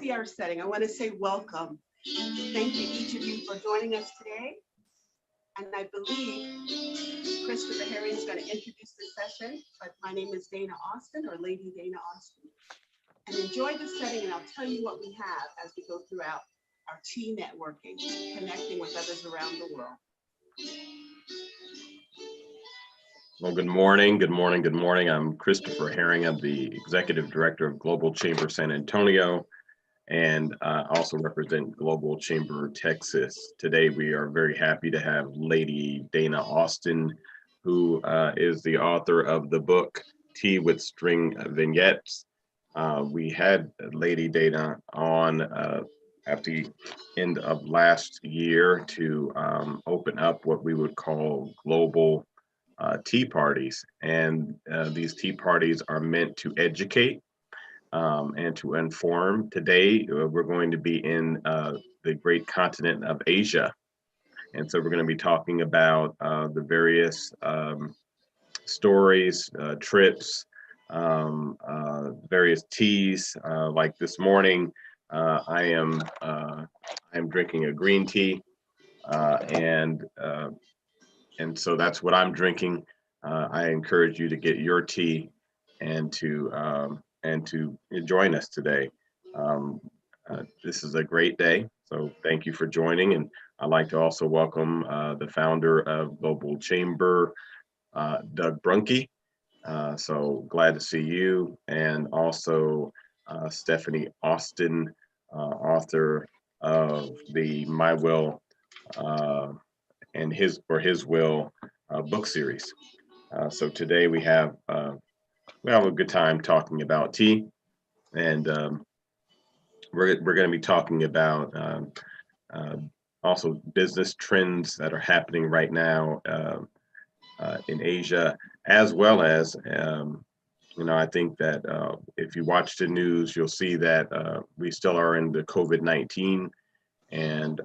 see our setting, I want to say welcome. Thank you, each of you, for joining us today. And I believe Christopher Herring is going to introduce this session, but my name is Dana Austin, or Lady Dana Austin. And enjoy the setting, and I'll tell you what we have as we go throughout our tea networking, connecting with others around the world. Well, good morning, good morning, good morning. I'm Christopher Herring. I'm the Executive Director of Global Chamber San Antonio, and also represent Global Chamber Texas. Today, we are very happy to have Lady Dana Austin, who is the author of the book, Tea with String Vignettes. We had Lady Dana on at the end of last year to open up what we would call global tea parties. And these tea parties are meant to educate and to inform. Today, we're going to be in the great continent of Asia. And so we're going to be talking about the various stories, trips, various teas. Like this morning, I am drinking a green tea, and so that's what I'm drinking. I encourage you to get your tea and to join us today. This is a great day, so thank you for joining. And I'd like to also welcome the founder of Global Chamber, Doug Brunke. So glad to see you, and also Stephanie Austin, author of the My Will and His Will book series. So today we have a good time talking about tea, and we're going to be talking about also business trends that are happening right now in Asia, as well as I think that if you watch the news, you'll see that we still are in the COVID-19, and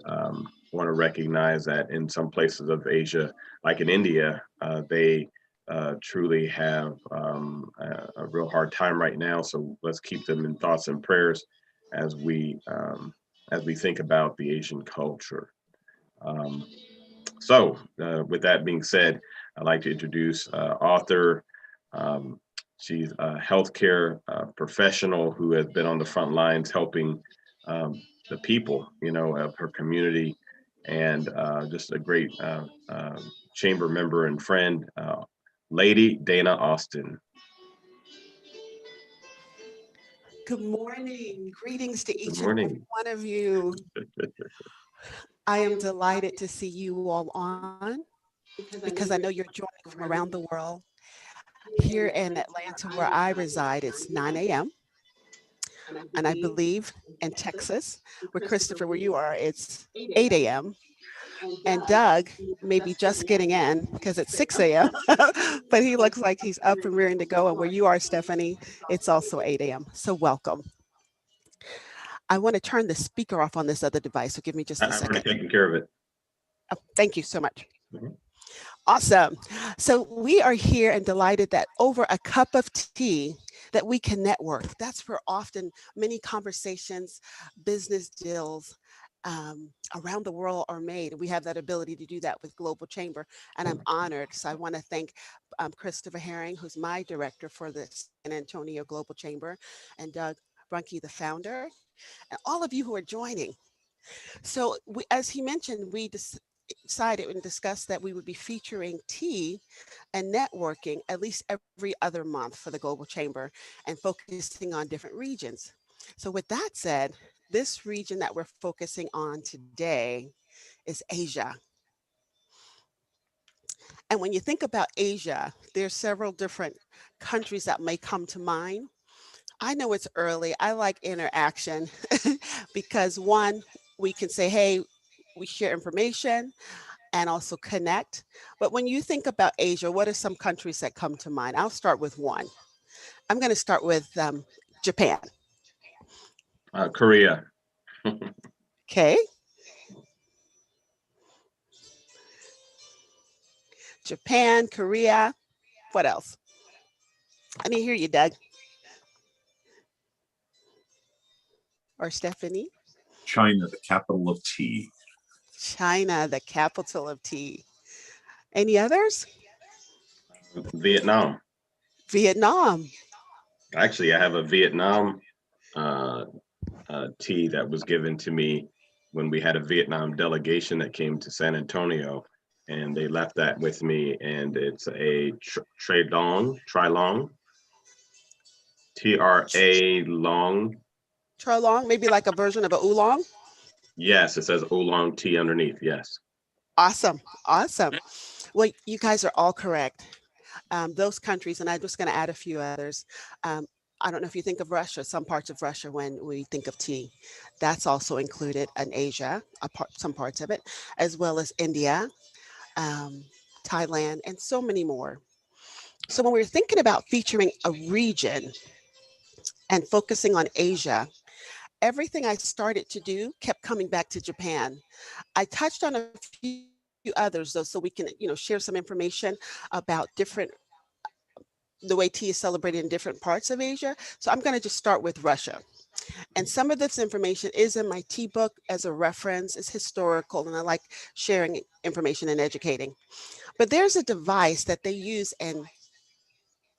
want to recognize that in some places of Asia, like in India, they truly have a real hard time right now. So let's keep them in thoughts and prayers as we think about the Asian culture. So with that being said, I'd like to introduce author. She's a healthcare professional who has been on the front lines helping the people, of her community, and just a great chamber member and friend, Lady Dana Austin. Good morning. Greetings to each Good and morning. every one of you. I am delighted to see you all on because I know you're joining from around the world. Here in Atlanta, where I reside, it's 9 a.m. And I believe in Texas, where Christopher, where you are, it's 8 a.m. And Doug may be just getting in because it's 6 a.m. But he looks like he's up and rearing to go. And where you are, Stephanie, it's also 8 a.m. So welcome. I want to turn the speaker off on this other device, so give me just a second. I've already taken care of it. Oh, thank you so much. Mhm. Awesome. So we are here and delighted that over a cup of tea that we can network. That's where often many conversations, business deals around the world are made. And we have that ability to do that with Global Chamber. And I'm honored. So I want to thank Christopher Herring, who's my director for the San Antonio Global Chamber, and Doug Brunke, the founder, and all of you who are joining. So as he mentioned, we decided and discussed that we would be featuring tea and networking at least every other month for the Global Chamber and focusing on different regions. So with that said, this region that we're focusing on today is Asia. And when you think about Asia, there's several different countries that may come to mind. I know it's early. I like interaction because one, we can say, hey, we share information and also connect. But when you think about Asia, what are some countries that come to mind? I'll start with one. I'm going to start with Japan. Korea. Okay. Japan, Korea. What else? I didn't hear you, Doug. or Stephanie? China, the capital of tea. China, the capital of tea. Any others? Vietnam. Vietnam. Actually, I have a Vietnam tea that was given to me when we had a Vietnam delegation that came to San Antonio, and they left that with me. And it's a Trilong, Tra long. Trolong, maybe like a version of a oolong. Yes, it says oolong tea underneath. Yes. Awesome. Awesome. Well, you guys are all correct. Those countries, and I'm just going to add a few others. I don't know if you think of Russia, some parts of Russia when we think of tea. That's also included in Asia, some parts of it, as well as India, Thailand, and so many more. So when we're thinking about featuring a region and focusing on Asia, everything I started to do kept coming back to Japan. I touched on a few others though, so we can, share some information about the way tea is celebrated in different parts of Asia. So I'm going to just start with Russia. And some of this information is in my tea book as a reference. It's historical, and I like sharing information and educating. But there's a device that they use in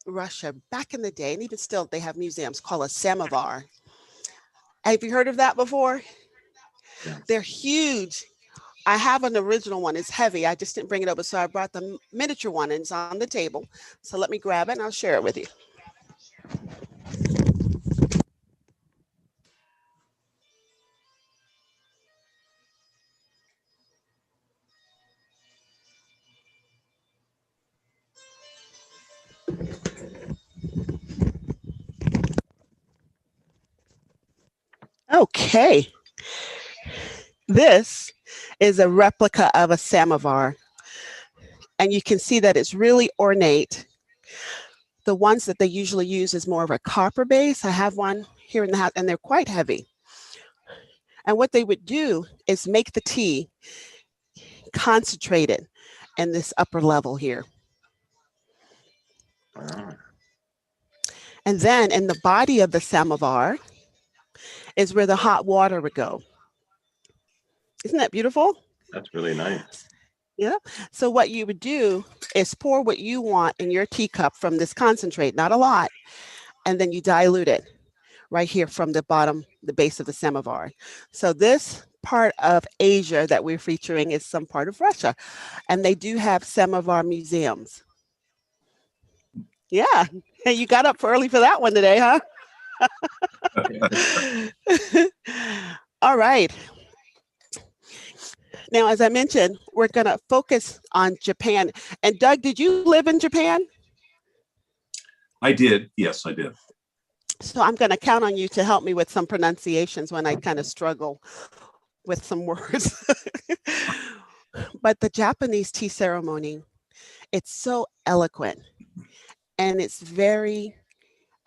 Russia back in the day, and even still they have museums, called a samovar. Have you heard of that before? Yeah. They're huge. I have an original one. It's heavy. I just didn't bring it over, so I brought the miniature one, and it's on the table. So let me grab it and I'll share it with you. Okay. This is a replica of a samovar, and you can see that it's really ornate. The ones that they usually use is more of a copper base. I have one here in the house, and they're quite heavy. And what they would do is make the tea concentrated in this upper level here. Wow. And then in the body of the samovar is where the hot water would go. Isn't that beautiful? That's really nice. Yeah. So what you would do is pour what you want in your teacup from this concentrate, not a lot, and then you dilute it right here from the bottom, the base of the samovar. So this part of Asia that we're featuring is some part of Russia, and they do have samovar museums. Yeah. Hey, you got up early for that one today, huh? All right. Now, as I mentioned, we're going to focus on Japan. And Doug, did you live in Japan? I did. Yes, I did. So I'm going to count on you to help me with some pronunciations when I kind of struggle with some words. But the Japanese tea ceremony, it's so eloquent, and it's very,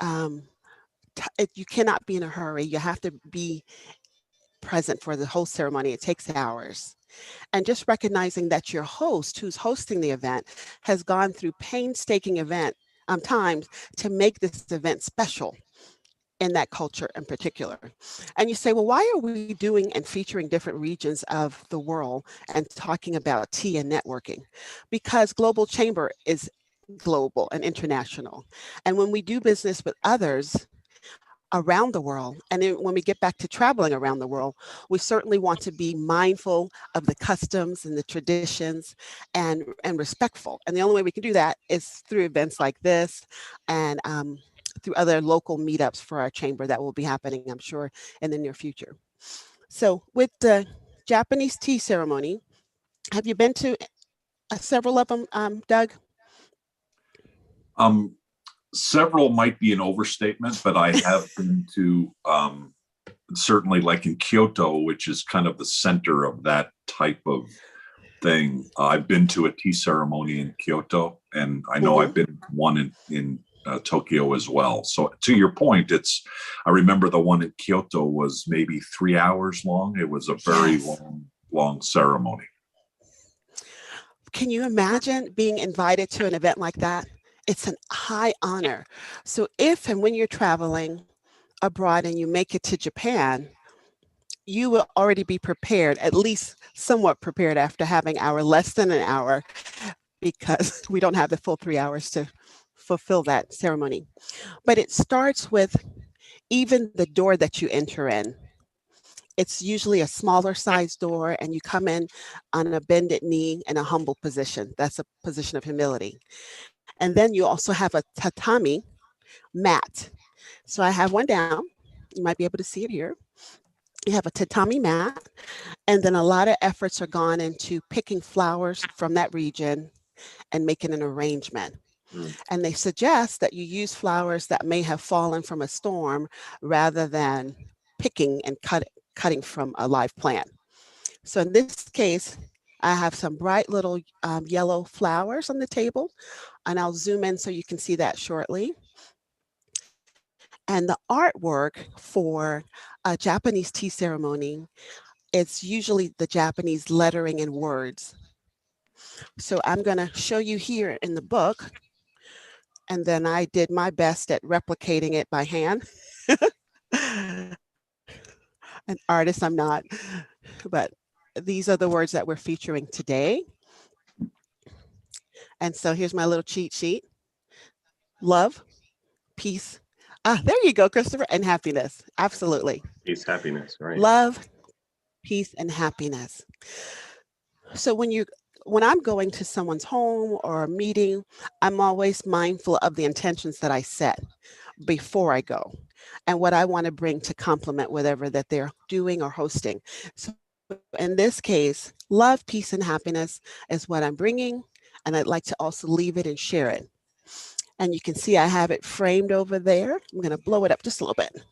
you cannot be in a hurry. You have to be present for the whole ceremony. It takes hours. And just recognizing that your host, who's hosting the event, has gone through painstaking times to make this event special in that culture in particular. And you say, well, why are we doing and featuring different regions of the world and talking about tea and networking? Because Global Chamber is global and international. And when we do business with others around the world, and then when we get back to traveling around the world, we certainly want to be mindful of the customs and the traditions and respectful. And the only way we can do that is through events like this, and through other local meetups for our chamber that will be happening, I'm sure, in the near future. So with the Japanese tea ceremony, have you been to several of them, Doug? Several might be an overstatement, but I have been to certainly, like in Kyoto, which is kind of the center of that type of thing. I've been to a tea ceremony in Kyoto, and I know I've been to one in Tokyo as well. So to your point, I remember the one in Kyoto was maybe 3 hours long. It was a very long ceremony. Can you imagine being invited to an event like that? It's a high honor. So if and when you're traveling abroad and you make it to Japan, you will already be prepared, at least somewhat prepared after having our less than an hour, because we don't have the full 3 hours to fulfill that ceremony. But it starts with even the door that you enter in. It's usually a smaller size door, and you come in on a bended knee in a humble position. That's a position of humility. And then you also have a tatami mat. So I have one down. You might be able to see it here. You have a tatami mat, and then a lot of efforts are gone into picking flowers from that region and making an arrangement. Mm. And they suggest that you use flowers that may have fallen from a storm rather than picking and cutting from a live plant. So in this case, I have some bright little yellow flowers on the table, and I'll zoom in so you can see that shortly. And the artwork for a Japanese tea ceremony, it's usually the Japanese lettering and words. So I'm going to show you here in the book, and then I did my best at replicating it by hand. An artist I'm not, but these are the words that we're featuring today. And so here's my little cheat sheet. Love, peace. There you go, Christopher, and happiness. Absolutely. Peace, happiness, right? Love, peace, and happiness. So when I'm going to someone's home or a meeting, I'm always mindful of the intentions that I set before I go and what I want to bring to complement whatever that they're doing or hosting. So in this case, love, peace, and happiness is what I'm bringing, and I'd like to also leave it and share it. And you can see I have it framed over there. I'm going to blow it up just a little bit.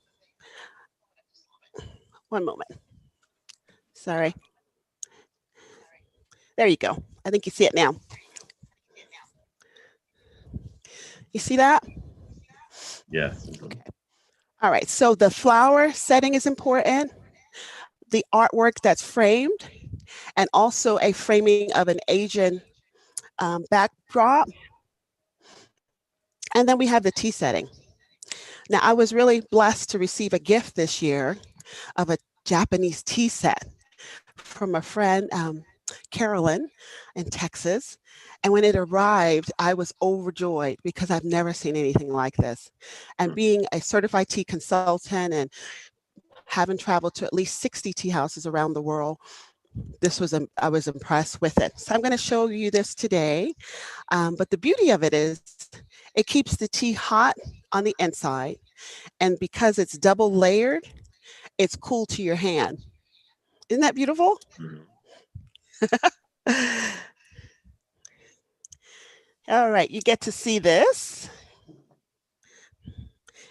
One moment. Sorry. There you go. I think you see it now. You see that? Yes. Okay. All right. So the flower setting is important. The artwork that's framed, and also a framing of an Asian backdrop. And then we have the tea setting. Now, I was really blessed to receive a gift this year of a Japanese tea set from a friend, Carolyn, in Texas. And when it arrived, I was overjoyed because I've never seen anything like this. And being a certified tea consultant and having traveled to at least 60 tea houses around the world, I was impressed with it. So I'm going to show you this today. But the beauty of it is it keeps the tea hot on the inside. And because it's double layered, it's cool to your hand. Isn't that beautiful? Mm-hmm. All right, you get to see this.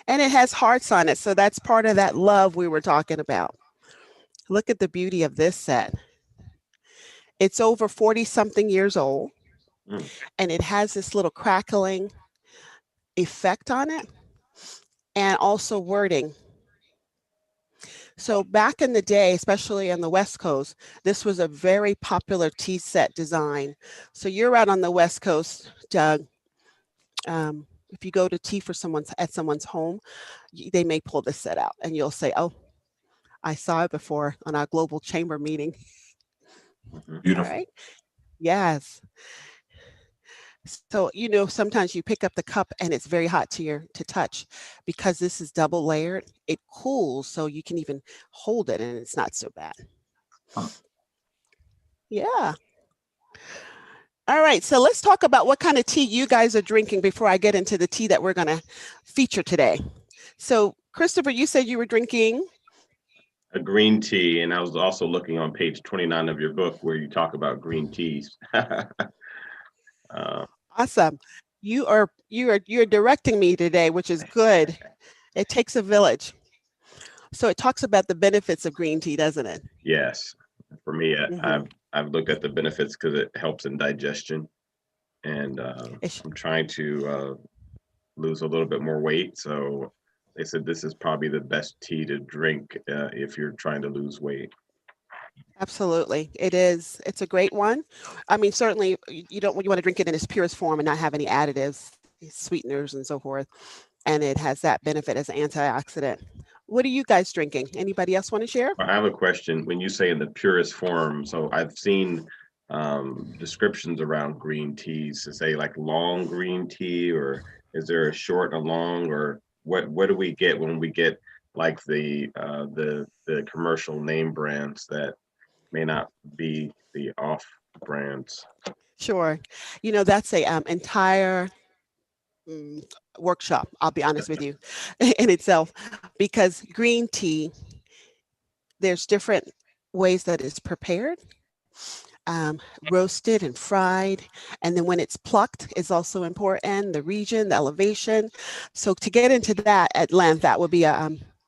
And it has hearts on it. So that's part of that love we were talking about. Look at the beauty of this set. It's over 40 something years old. And it has this little crackling effect on it, and also wording. So back in the day, especially on the West Coast, this was a very popular tea set design. So you're out on the West Coast, Doug. If you go to tea for at someone's home, they may pull this set out, and you'll say, "Oh, I saw it before on our global chamber meeting." Beautiful. All right. Yes. So, sometimes you pick up the cup and it's very hot to touch. Because this is double layered, it cools, so you can even hold it and it's not so bad. Huh. Yeah. All right, so let's talk about what kind of tea you guys are drinking before I get into the tea that we're going to feature today. So, Christopher, you said you were drinking a green tea, and I was also looking on page 29 of your book where you talk about green teas. Awesome. You're directing me today, which is good. It takes a village. So it talks about the benefits of green tea, doesn't it? Yes. For me, I've looked at the benefits because it helps in digestion, and I'm trying to lose a little bit more weight. So they said this is probably the best tea to drink if you're trying to lose weight. Absolutely. It is. It's a great one. I mean, certainly you want to drink it in its purest form and not have any additives, sweeteners and so forth. And it has that benefit as an antioxidant. What are you guys drinking? Anybody else want to share? I have a question. When you say in the purest form, so I've seen descriptions around green teas to say like long green tea, or is there a short and a long, or what do we get when we get like the commercial name brands that may not be the off brands? Sure. That's a entire mm, workshop, I'll be honest with you, in itself, because green tea, there's different ways that it's prepared, um, roasted and fried. And then when it's plucked is also important, the region, the elevation. So to get into that at length, that would be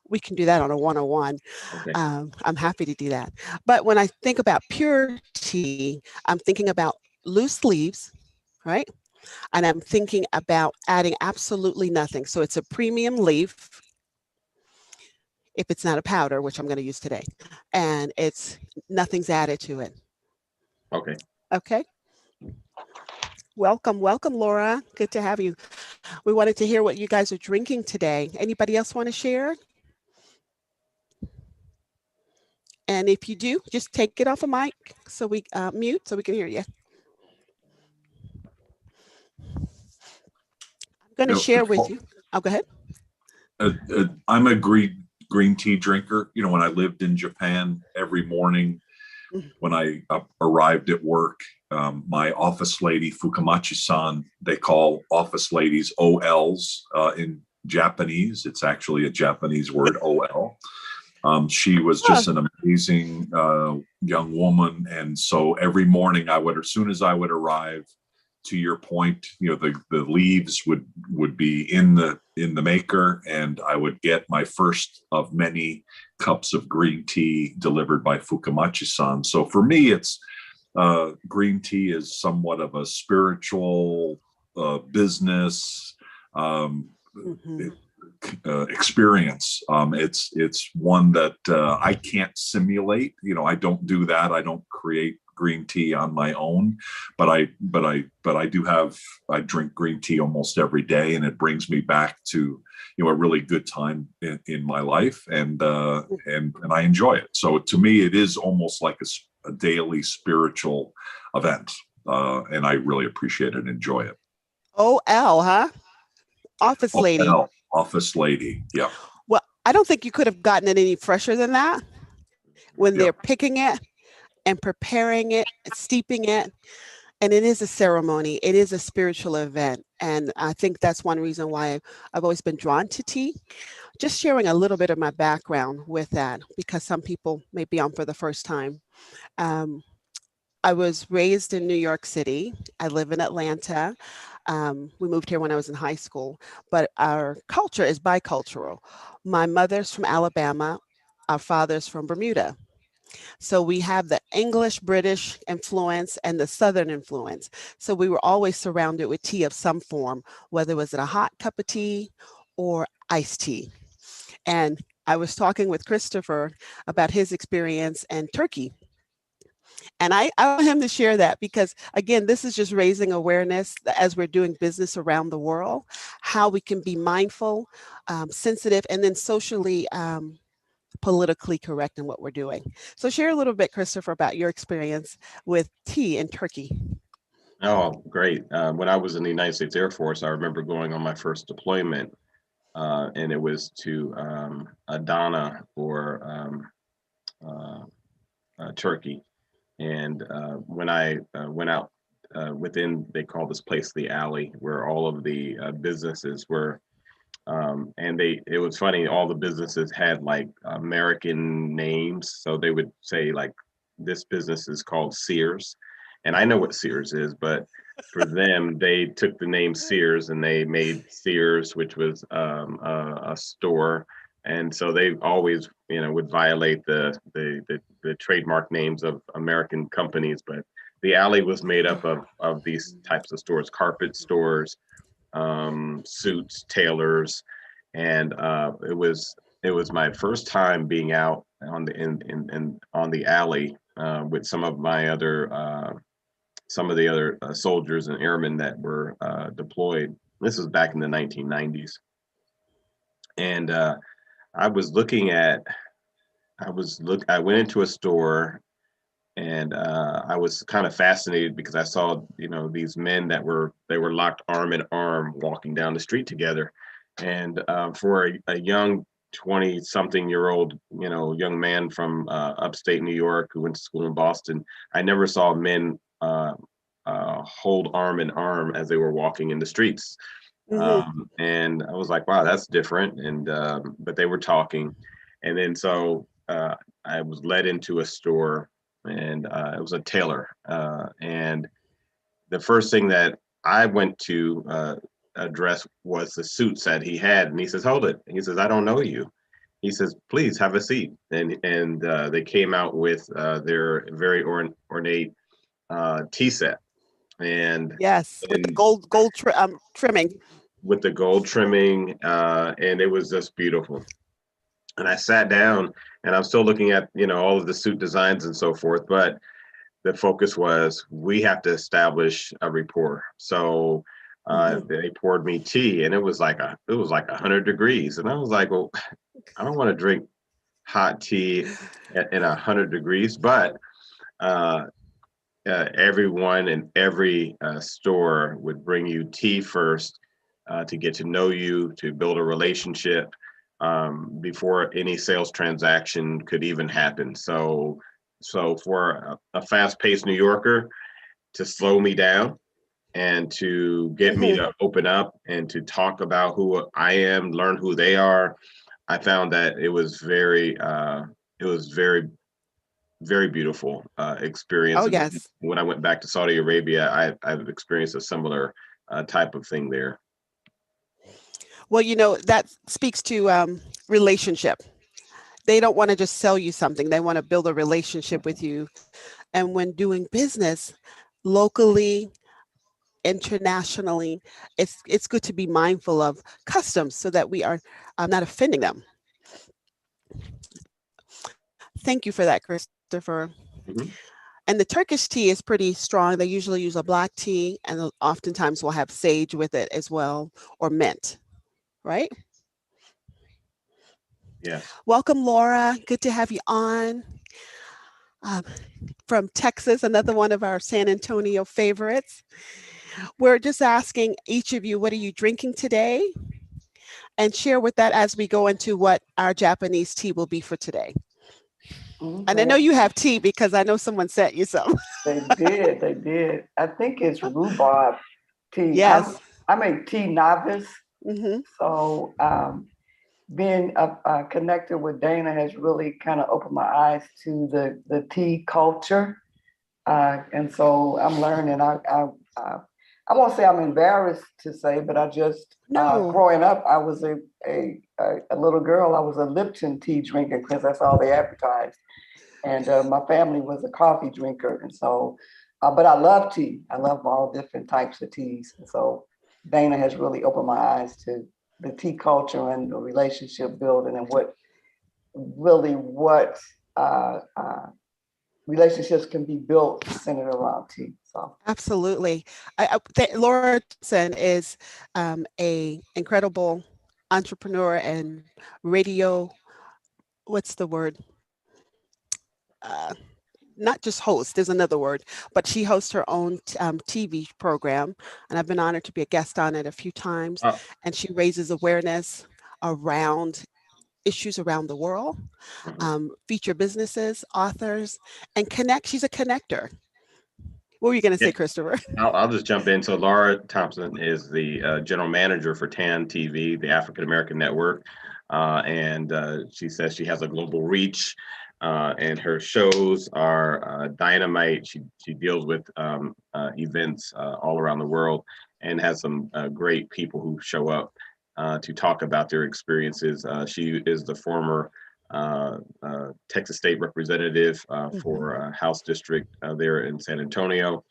we can do that on a 101. Okay. I'm happy to do that. But when I think about pure tea, I'm thinking about loose leaves, right? And I'm thinking about adding absolutely nothing. So it's a premium leaf, if it's not a powder, which I'm going to use today, and it's nothing's added to it. Okay. Okay. Welcome, welcome, Laura. Good to have you. We wanted to hear what you guys are drinking today. Anybody else want to share? And if you do, just take it off a mic so we mute so we can hear you. I'm going to share with you. Oh, go ahead. I'm a green tea drinker. When I lived in Japan, every morning when I arrived at work, my office lady, Fukamachi-san, they call office ladies OLs in Japanese. It's actually a Japanese word, OL. She was just an amazing young woman. And so every morning as soon as I would arrive, to your point, the leaves would be in the maker, and I would get my first of many cups of green tea delivered by Fukamachi-san. So for me, it's green tea is somewhat of a spiritual business experience. It's one that I can't simulate. I don't do that. I don't create green tea on my own, but I drink green tea almost every day, and it brings me back to a really good time in my life, and I enjoy it. So to me, it is almost like a daily spiritual event, and I really appreciate it and enjoy it. OL, huh? Office lady. OL, office lady. Yeah. Well, I don't think you could have gotten it any fresher than that when they're picking it and preparing it, steeping it. And it is a ceremony. It is a spiritual event. And I think that's one reason why I've always been drawn to tea. Just sharing a little bit of my background with that, because some people may be on for the first time. I was raised in New York City. I live in Atlanta. We moved here when I was in high school, but our culture is bicultural. My mother's from Alabama. Our father's from Bermuda. So we have the English British influence and the Southern influence. So we were always surrounded with tea of some form, whether it was a hot cup of tea or iced tea. And I was talking with Christopher about his experience in Turkey. And I want him to share that because, again, this is just raising awareness as we're doing business around the world, how we can be mindful, sensitive, and then socially politically correct in what we're doing. So share a little bit, Christopher, about your experience with tea in Turkey. Oh, great. When I was in the United States Air Force, I remember going on my first deployment, and it was to Adana or Turkey. And when I went out they call this place the alley, where all of the businesses were. And it was funny, all the businesses had like American names. So they would say like, this business is called Sears. And I know what Sears is, but for them, they took the name Sears and they made Sears, which was a store. And so they always, would violate the trademark names of American companies. But the alley was made up of these types of stores, carpet stores, suits, tailors, and it was my first time being out on the alley with some of the other soldiers and airmen that were deployed. This was back in the 1990s, and I was looking at, I went into a store, and I was kind of fascinated because I saw, these men they were locked arm in arm walking down the street together. And for a young 20-something-year-old, young man from upstate New York who went to school in Boston, I never saw men hold arm in arm as they were walking in the streets. And I was like, wow, that's different. And but they were talking, and then so I was led into a store, and it was a tailor, and the first thing that I went to address was the suits that he had, and he says, hold it. He says, I don't know you. He says, please have a seat. And they came out with their very ornate tea set. And Yes, with the trimming. With the gold trimming, and it was just beautiful. And I sat down, and I'm still looking at, all of the suit designs and so forth, but the focus was, we have to establish a rapport. So they poured me tea, and it was like 100 degrees. And I was like, well, I don't want to drink hot tea in 100 degrees, but everyone in every store would bring you tea first to get to know you, to build a relationship before any sales transaction could even happen. So for a fast-paced New Yorker to slow me down and to get me to open up and to talk about who I am, learn who they are, I found that it was very, very beautiful experience. Oh, yes. When I went back to Saudi Arabia, I've experienced a similar type of thing there. Well, that speaks to relationship. They don't want to just sell you something. They want to build a relationship with you. And when doing business locally, internationally, it's good to be mindful of customs so that we are not offending them. Thank you for that, Christopher. And the Turkish tea is pretty strong. They usually use a black tea, and oftentimes will have sage with it as well, or mint, right? Yeah. Welcome, Laura. Good to have you on. From Texas, another one of our San Antonio favorites. We're just asking each of you, what are you drinking today? And share with that as we go into what our Japanese tea will be for today. And I know you have tea because I know someone sent you some. They did. I think it's rhubarb tea. Yes. I'm a tea novice. So being connected with Dana has really kind of opened my eyes to the tea culture. And so I'm learning. I won't say I'm embarrassed to say, but I just, growing up, I was a little girl. I was a Lipton tea drinker because that's all they advertised. And my family was a coffee drinker. And so, but I love tea. I love all different types of teas. And so Dana has really opened my eyes to the tea culture and the relationship building and what relationships can be built centered around tea. So absolutely. Laura Johnson is a incredible entrepreneur and radio, what's the word? Not just host, there's another word, but she hosts her own TV program, and I've been honored to be a guest on it a few times. And she raises awareness around issues around the world, feature businesses, authors, and connect. She's a connector. What were you going to say, Christopher? I'll just jump in. So Laura Thompson is the general manager for TAN TV, the African American Network, and she says she has a global reach. And her shows are dynamite. She deals with events all around the world and has some great people who show up to talk about their experiences. She is the former Texas State representative for House District there in San Antonio.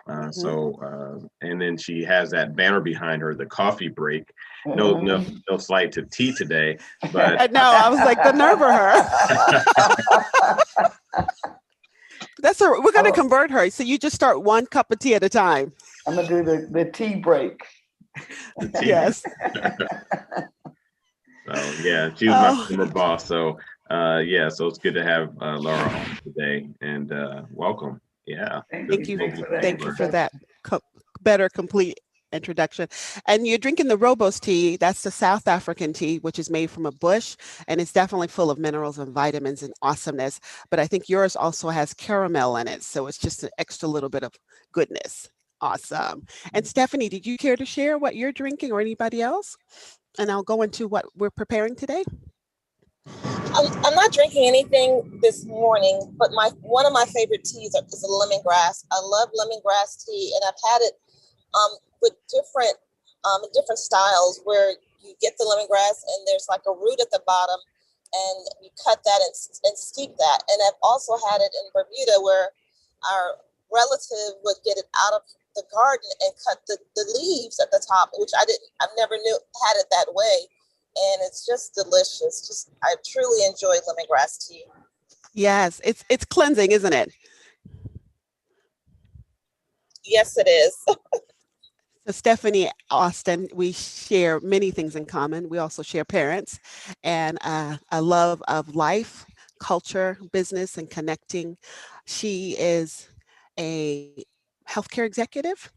And then she has that banner behind her, the coffee break. No slight to tea today, but no, I was like, the nerve of her. We're going to convert her. So you just start one cup of tea at a time. I'm going to do the tea break. Yes. So yeah, she was my Oh, former boss. So yeah, so it's good to have Laura on today, and welcome. Yeah, Thank to thank you. the you. Thanks Global for that Thank you for Chamber. that introduction. better complete introduction. And you're drinking the Robos tea. That's the South African tea, which is made from a bush, and it's definitely full of minerals and vitamins and awesomeness. But I think yours also has caramel in it, so it's just an extra little bit of goodness. Awesome. And Stephanie, did you care to share what you're drinking or anybody else? And I'll go into what we're preparing today. I'm not drinking anything this morning, but one of my favorite teas is a lemongrass. I love lemongrass tea, and I've had it with different styles where you get the lemongrass and there's like a root at the bottom, and you cut that and steep that. And I've also had it in Bermuda where our relative would get it out of the garden and cut the leaves at the top, which I've never had it that way. And it's just delicious. I truly enjoy lemongrass tea. Yes, it's cleansing, isn't it? Yes, it is. So Stephanie Austin, we share many things in common. We also share parents and a love of life, culture, business, and connecting. She is a healthcare executive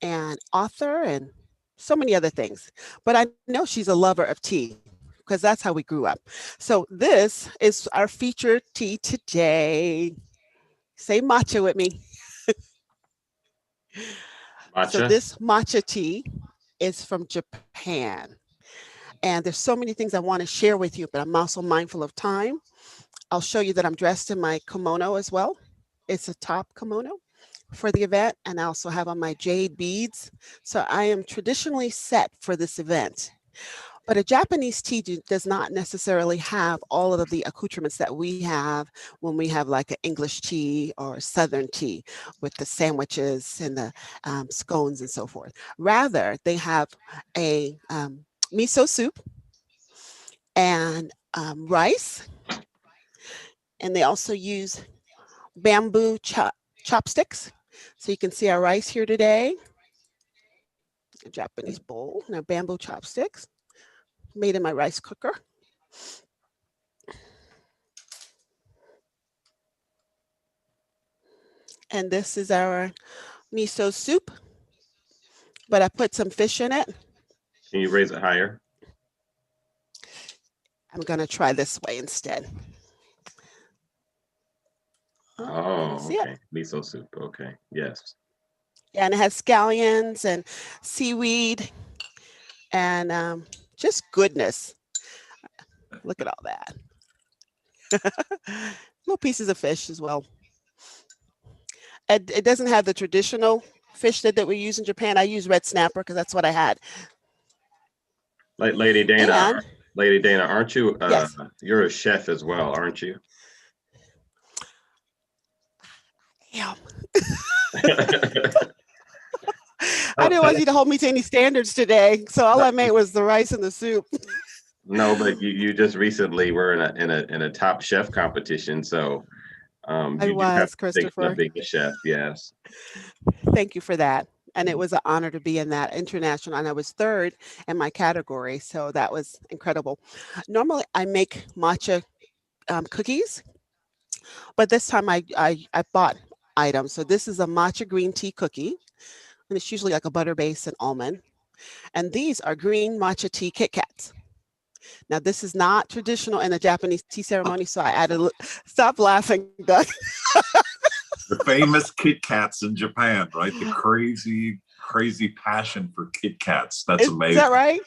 and author and so many other things. But I know she's a lover of tea because that's how we grew up. So this is our featured tea today. Say matcha with me. So Matcha. this matcha tea is from Japan. And there's so many things I want to share with you, but I'm also mindful of time. I'll show you that I'm dressed in my kimono as well. It's a top kimono for the event, and I also have on my jade beads. So I am traditionally set for this event. But a Japanese tea does not necessarily have all of the accoutrements that we have when we have like an English tea or Southern tea with the sandwiches and the scones and so forth. Rather, they have a miso soup and rice, and they also use bamboo chopsticks. So you can see our rice here today, a Japanese bowl, and our bamboo chopsticks made in my rice cooker. And this is our miso soup, but I put some fish in it. Can you raise it higher? I'm gonna try this way instead. Oh, See it? okay. Miso soup. Okay. Yes. Yeah, and it has scallions and seaweed and just goodness. Look at all that. Little pieces of fish as well. It doesn't have the traditional fish that we use in Japan. I use red snapper because that's what I had. Like Lady Dana, And aren't you? yes, You're a chef as well, aren't you? yeah. I Oh, didn't want you to hold me to any standards today, so all I made was the rice and the soup. no, but you just recently were in a top chef competition, so I you do have was, distinction of Christopher. being a chef. Yes. Thank you for that. And it was an honor to be in that international, and I was third in my category, so that was incredible. Normally, I make matcha cookies, but this time I bought items. So this is a matcha green tea cookie, and it's usually like a butter base and almond. And these are green matcha tea Kit Kats. Now, this is not traditional in the Japanese tea ceremony, so I added. Stop laughing, Doug. The famous Kit Kats in Japan, right? The crazy passion for Kit Kats. That's Is amazing. that right?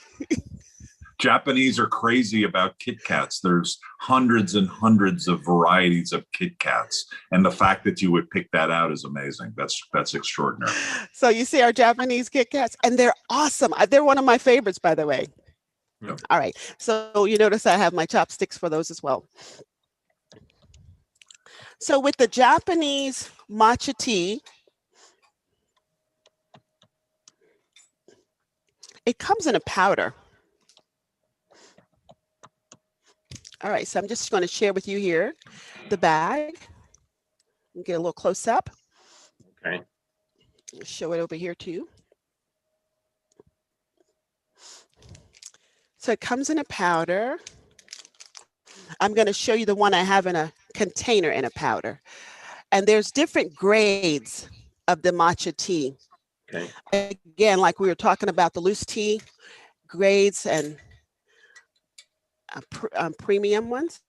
Japanese are crazy about Kit Kats. There's hundreds and hundreds of varieties of Kit Kats, and the fact that you would pick that out is amazing. That's extraordinary. So you see our Japanese Kit Kats, and they're awesome. They're one of my favorites, by the way. Yep. All right. So you notice I have my chopsticks for those as well. So with the Japanese matcha tea, it comes in a powder. All right, so I'm just going to share with you here the bag. Get a little close up. Okay. Show it over here too. So it comes in a powder. I'm going to show you the one I have in a container in a powder. And there's different grades of the matcha tea. Okay. Again, like we were talking about the loose tea grades and premium ones.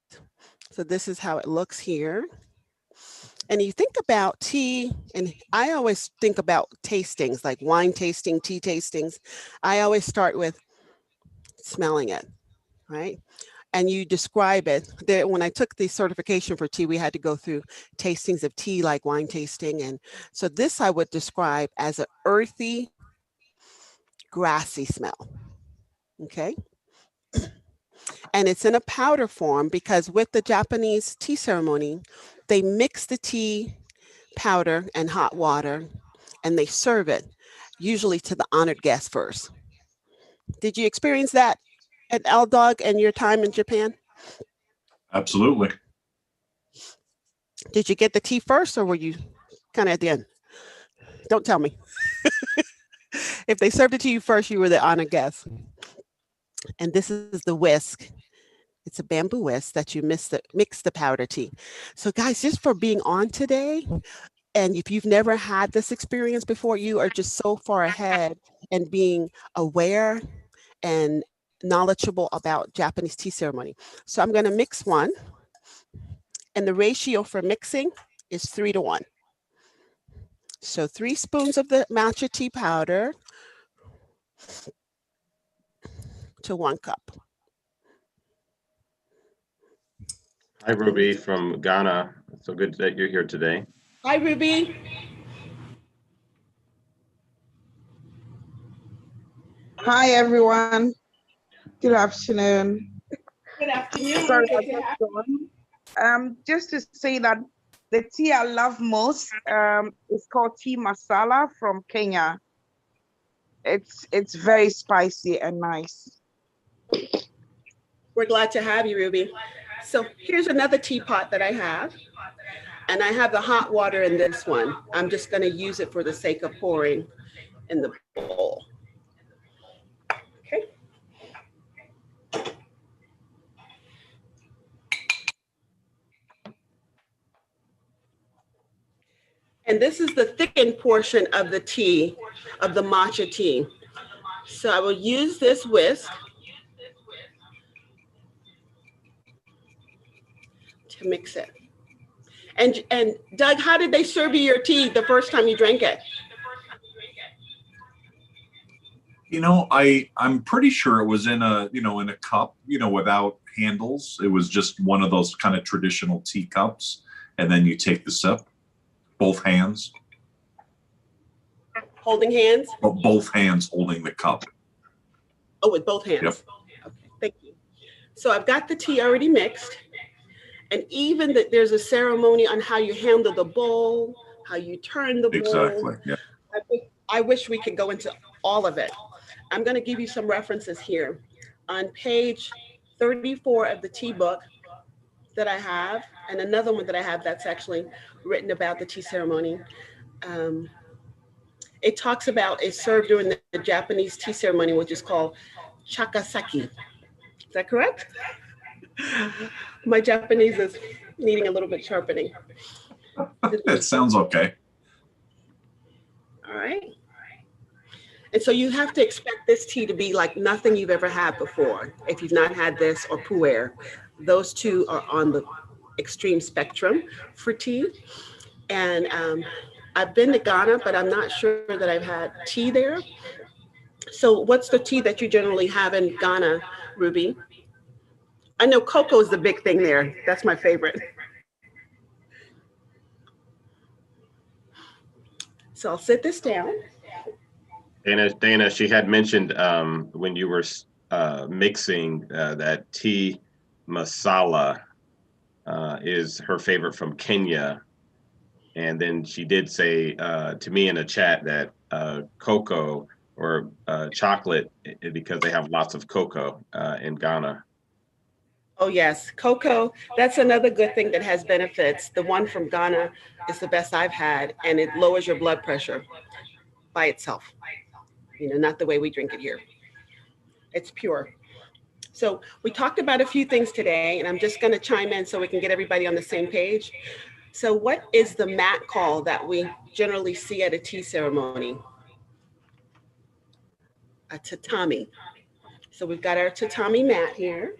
So this is how it looks here. And you think about tea, and I always think about tastings, like wine tasting, tea tastings. I always start with smelling it, right? And you describe it. When I took the certification for tea, we had to go through tastings of tea, like wine tasting. And so this I would describe as an earthy, grassy smell, okay? And it's in a powder form because with the Japanese tea ceremony, they mix the tea powder and hot water and they serve it, usually to the honored guest first. Did you experience that at L-Dog and your time in Japan? Absolutely. Did you get the tea first or were you kind of at the end? Don't tell me. If they served it to you first, you were the honored guest. And this is the whisk. It's a bamboo whisk that you mix the powder tea. So guys, just for being on today, and if you've never had this experience before, you are just so far ahead and being aware and knowledgeable about Japanese tea ceremony. So I'm going to mix one. And the ratio for mixing is 3-to-1. So 3 spoons of the matcha tea powder to 1 cup. Hi, Ruby from Ghana. So good that you're here today. Hi, Ruby. Hi, everyone. Good afternoon. Good afternoon. Sorry, I just joined. Just to say that the tea I love most is called tea masala from Kenya. It's very spicy and nice. We're glad to have you, Ruby. So here's another teapot that I have. And I have the hot water in this one. I'm just going to use it for the sake of pouring in the bowl. Okay. And this is the thickened portion of the tea, of the matcha tea. So I will use this whisk to mix it. And Doug, how did they serve you your tea the first time you drank it? You know, I'm pretty sure it was in a, in a cup, without handles. It was just one of those kind of traditional teacups. And then you take the sip, both hands. Holding hands? Both hands holding the cup. Oh, with both hands? Yep. Okay, thank you. So I've got the tea already mixed. And even that there's a ceremony on how you handle the bowl, how you turn the bowl. Exactly, yeah. I wish we could go into all of it. I'm going to give you some references here. On page 34 of the tea book that I have, and another one that I have that's actually written about the tea ceremony, it talks about it's served during the Japanese tea ceremony, which is called chakasaki. Is that correct? My Japanese is needing a little bit sharpening. It sounds okay. All right. And so you have to expect this tea to be like nothing you've ever had before. If you've not had this or pu'er, those two are on the extreme spectrum for tea. And I've been to Ghana, but I'm not sure that I've had tea there. So what's the tea that you generally have in Ghana, Ruby? I know cocoa is the big thing there. That's my favorite. So I'll sit this down. Dana, she had mentioned when you were mixing that tea masala is her favorite from Kenya. And then she did say to me in the chat that cocoa or chocolate, because they have lots of cocoa in Ghana. Oh yes, cocoa, that's another good thing that has benefits. The one from Ghana is the best I've had, and it lowers your blood pressure by itself. Not the way we drink it here. It's pure. So we talked about a few things today, and I'm just going to chime in so we can get everybody on the same page. So what is the mat call that we generally see at a tea ceremony? A tatami. So we've got our tatami mat here,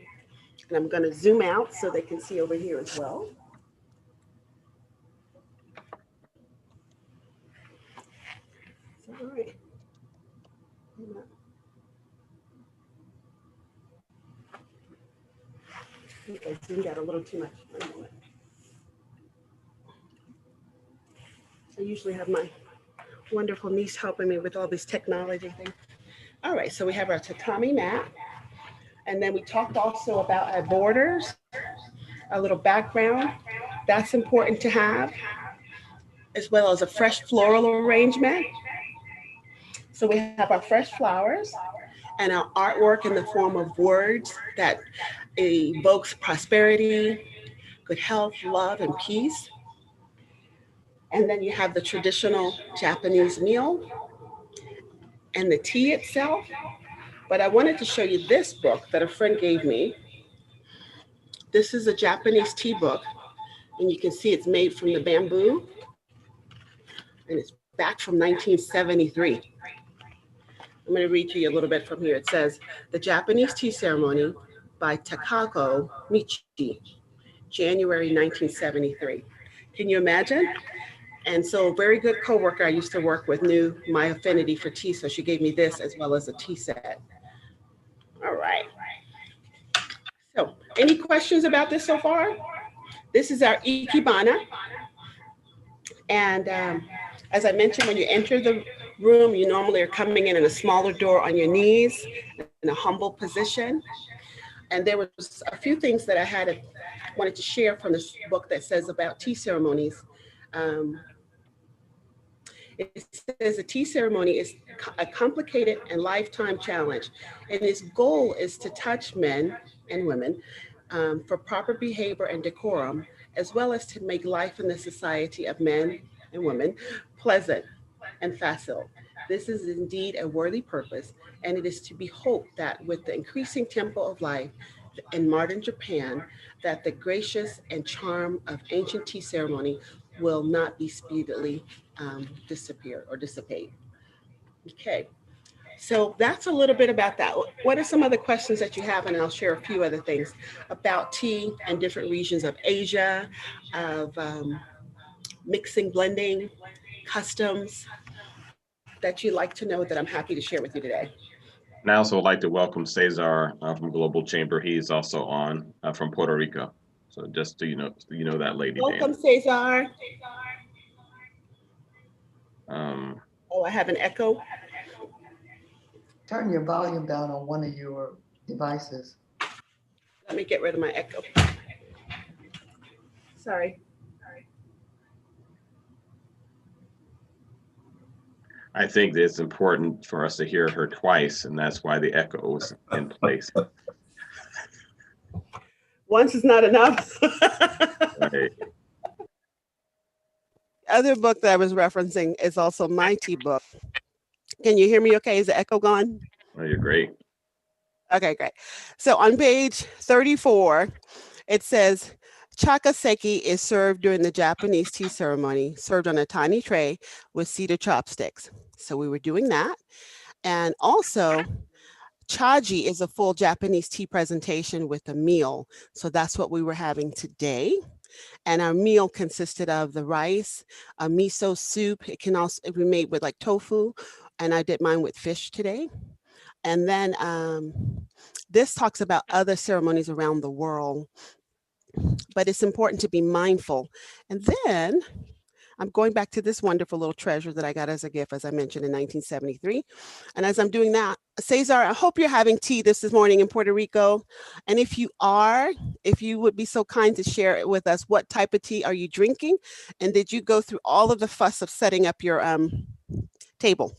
and I'm going to zoom out so they can see over here as well. All right. I zoomed out a little too much. One moment. I usually have my wonderful niece helping me with all this technology thing. All right, so we have our tatami mat. And then we talked also about our borders, a little background. That's important to have, as well as a fresh floral arrangement. So we have our fresh flowers and our artwork in the form of words that evokes prosperity, good health, love, and peace. And then you have the traditional Japanese meal and the tea itself. But I wanted to show you this book that a friend gave me. This is a Japanese tea book, and you can see it's made from the bamboo, and it's back from 1973. I'm going to read to you a little bit from here. It says, The Japanese Tea Ceremony by Takako Michi, January 1973. Can you imagine? And so a very good coworker I used to work with knew my affinity for tea, so she gave me this as well as a tea set. All right. So any questions about this so far? This is our ikebana. And as I mentioned, when you enter the room, you normally are coming in a smaller door on your knees in a humble position. And there was a few things that I wanted to share from this book that says about tea ceremonies. It says a tea ceremony is a complicated and lifetime challenge, and its goal is to touch men and women for proper behavior and decorum, as well as to make life in the society of men and women pleasant and facile. This is indeed a worthy purpose, and it is to be hoped that with the increasing tempo of life in modern Japan, that the gracious and charm of ancient tea ceremony will not be speedily disappear or dissipate. Okay, so that's a little bit about that. What are some other questions that you have? And I'll share a few other things about tea and different regions of Asia, of mixing, blending, customs that you'd like to know that I'm happy to share with you today. And I also would like to welcome Cesar from Global Chamber. He's also on from Puerto Rico. So just so you know that lady. Welcome, Cesar. Oh, I have an echo. Turn your volume down on one of your devices. Let me get rid of my echo. Sorry. I think that it's important for us to hear her twice, and that's why the echo is in place. Once is not enough. Right. Other book that I was referencing is also my tea book. Can you hear me okay? Is the echo gone? Oh, you're great. Okay, great. So on page 34, it says, Chakaseki is served during the Japanese tea ceremony, served on a tiny tray with cedar chopsticks. So we were doing that. And also, chaji is a full Japanese tea presentation with a meal. So that's what we were having today. And our meal consisted of the rice, a miso soup. It can also be made with like tofu. And I did mine with fish today. And then this talks about other ceremonies around the world, but it's important to be mindful. And then I'm going back to this wonderful little treasure that I got as a gift, as I mentioned, in 1973. And as I'm doing that, Cesar, I hope you're having tea this morning in Puerto Rico. And if you are, if you would be so kind to share it with us, what type of tea are you drinking? And did you go through all of the fuss of setting up your table?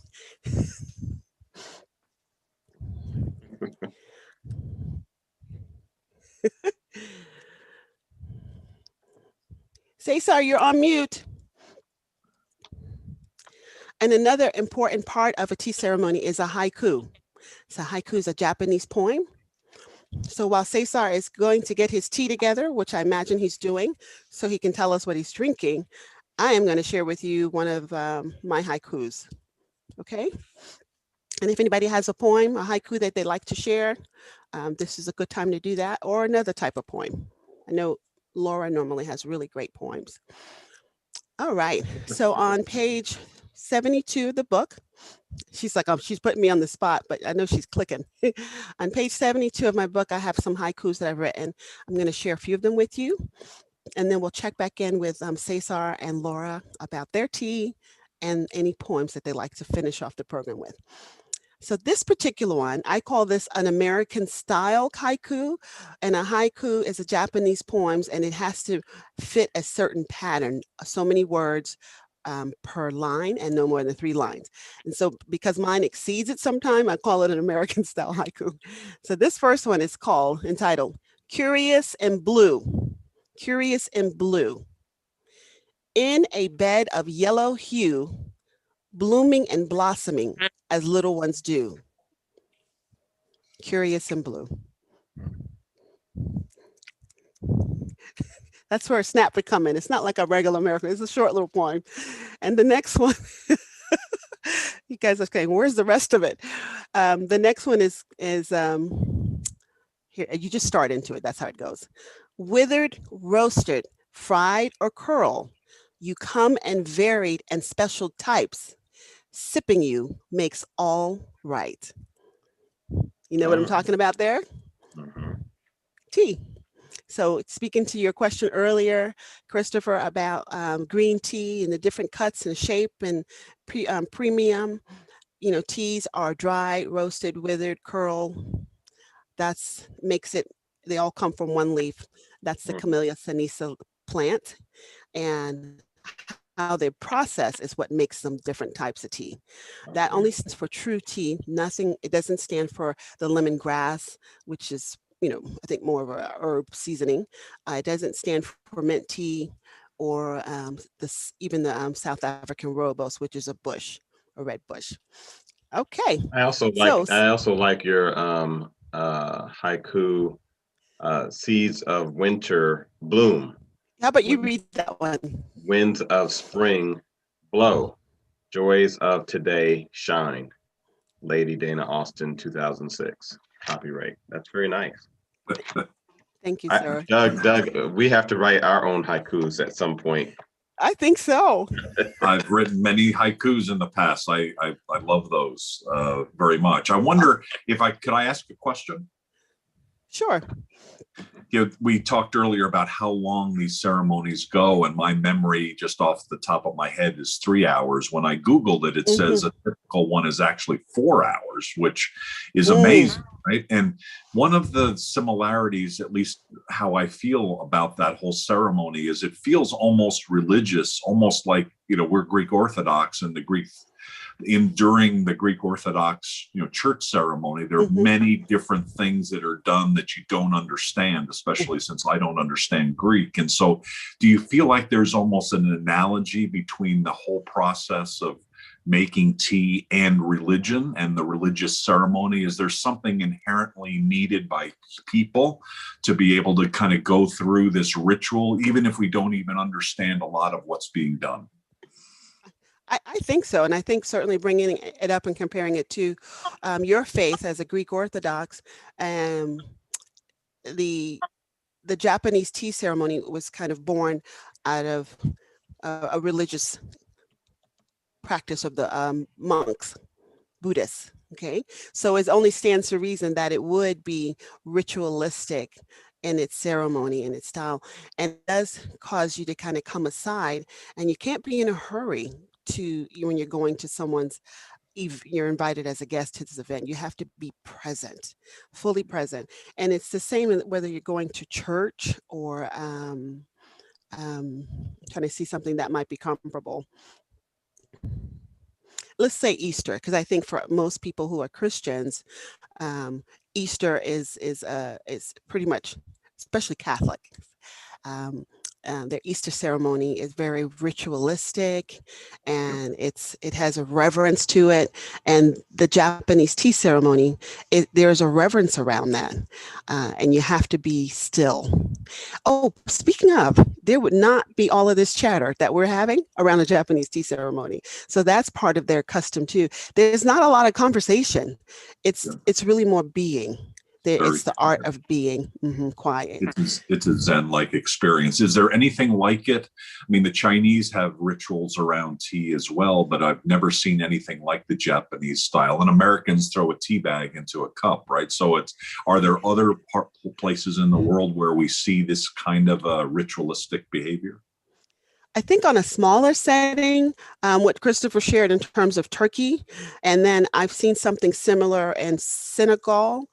Cesar, you're on mute. And another important part of a tea ceremony is a haiku. So haiku is a Japanese poem. So while Cesar is going to get his tea together, which I imagine he's doing, so he can tell us what he's drinking, I am going to share with you one of my haikus. Okay. And if anybody has a poem, a haiku that they'd like to share, this is a good time to do that, or another type of poem. I know Laura normally has really great poems. All right. So on page 72 of the book, she's like, she's putting me on the spot, but I know she's clicking. On page 72 of my book, I have some haikus that I've written. I'm going to share a few of them with you, and then we'll check back in with Cesar and Laura about their tea and any poems that they like to finish off the program with. So this particular one, I call this an American style haiku, and a haiku is a Japanese poems, and it has to fit a certain pattern, so many words per line and no more than 3 lines. And so because mine exceeds it sometime, I call it an American style haiku. So this first one is entitled, Curious and Blue. Curious and blue. In a bed of yellow hue, blooming and blossoming as little ones do. Curious and blue. That's where a snap would come in. It's not like a regular American. It's a short little poem. And the next one, you guys are saying, where's the rest of it? The next one is here. You just start into it. That's how it goes. Withered, roasted, fried, or curl. You come in varied and special types. Sipping you makes all right. You know what I'm talking about there? Tea. So speaking to your question earlier, Christopher, about green tea and the different cuts and shape and premium, you know, teas are dry, roasted, withered, curl. That's makes it, they all come from one leaf. That's the Camellia sinensis plant. And how they process is what makes them different types of tea. That only stands for true tea. Nothing, it doesn't stand for the lemongrass, which is, you know, I think more of a herb seasoning. It doesn't stand for mint tea or even the South African rooibos, which is a bush, a red bush. Okay. I also like your haiku, Seeds of Winter Bloom. How about you read that one? Winds of spring blow, joys of today shine. Lady Dana Austin, 2006. Copyright. That's very nice. Thank you, sir. Doug, we have to write our own haikus at some point. I think so. I've written many haikus in the past. I love those very much. I wonder if could I ask a question? Sure. You know, we talked earlier about how long these ceremonies go, and my memory just off the top of my head is 3 hours. When I Googled it, it says a typical one is actually 4 hours, which is amazing, right? And one of the similarities, at least how I feel about that whole ceremony, is it feels almost religious, almost like, you know, we're Greek Orthodox, and during the Greek Orthodox, you know, church ceremony, there are many different things that are done that you don't understand, especially since I don't understand Greek. And so do you feel like there's almost an analogy between the whole process of making tea and religion and the religious ceremony? Is there something inherently needed by people to be able to kind of go through this ritual, even if we don't even understand a lot of what's being done? I think so. And I think certainly bringing it up and comparing it to your faith as a Greek Orthodox, the Japanese tea ceremony was kind of born out of a religious practice of the monks, Buddhists. Okay, so it only stands to reason that it would be ritualistic in its ceremony and its style, and it does cause you to kind of come aside, and you can't be in a hurry when you're going to someone's, you're invited as a guest to this event. You have to be present, fully present. And it's the same whether you're going to church or trying to see something that might be comparable. Let's say Easter, because I think for most people who are Christians, Easter is pretty much, especially Catholic, their Easter ceremony is very ritualistic, and it has a reverence to it. And the Japanese tea ceremony, there's a reverence around that, and you have to be still. Oh, speaking of, there would not be all of this chatter that we're having around the Japanese tea ceremony. So that's part of their custom too. There's not a lot of conversation. It's really more being. It's the art of being quiet. It's a Zen-like experience. Is there anything like it? I mean, the Chinese have rituals around tea as well, but I've never seen anything like the Japanese style. And Americans throw a tea bag into a cup, right? So are there other places in the world where we see this kind of ritualistic behavior? I think on a smaller setting, what Christopher shared in terms of Turkey, and then I've seen something similar in Senegal.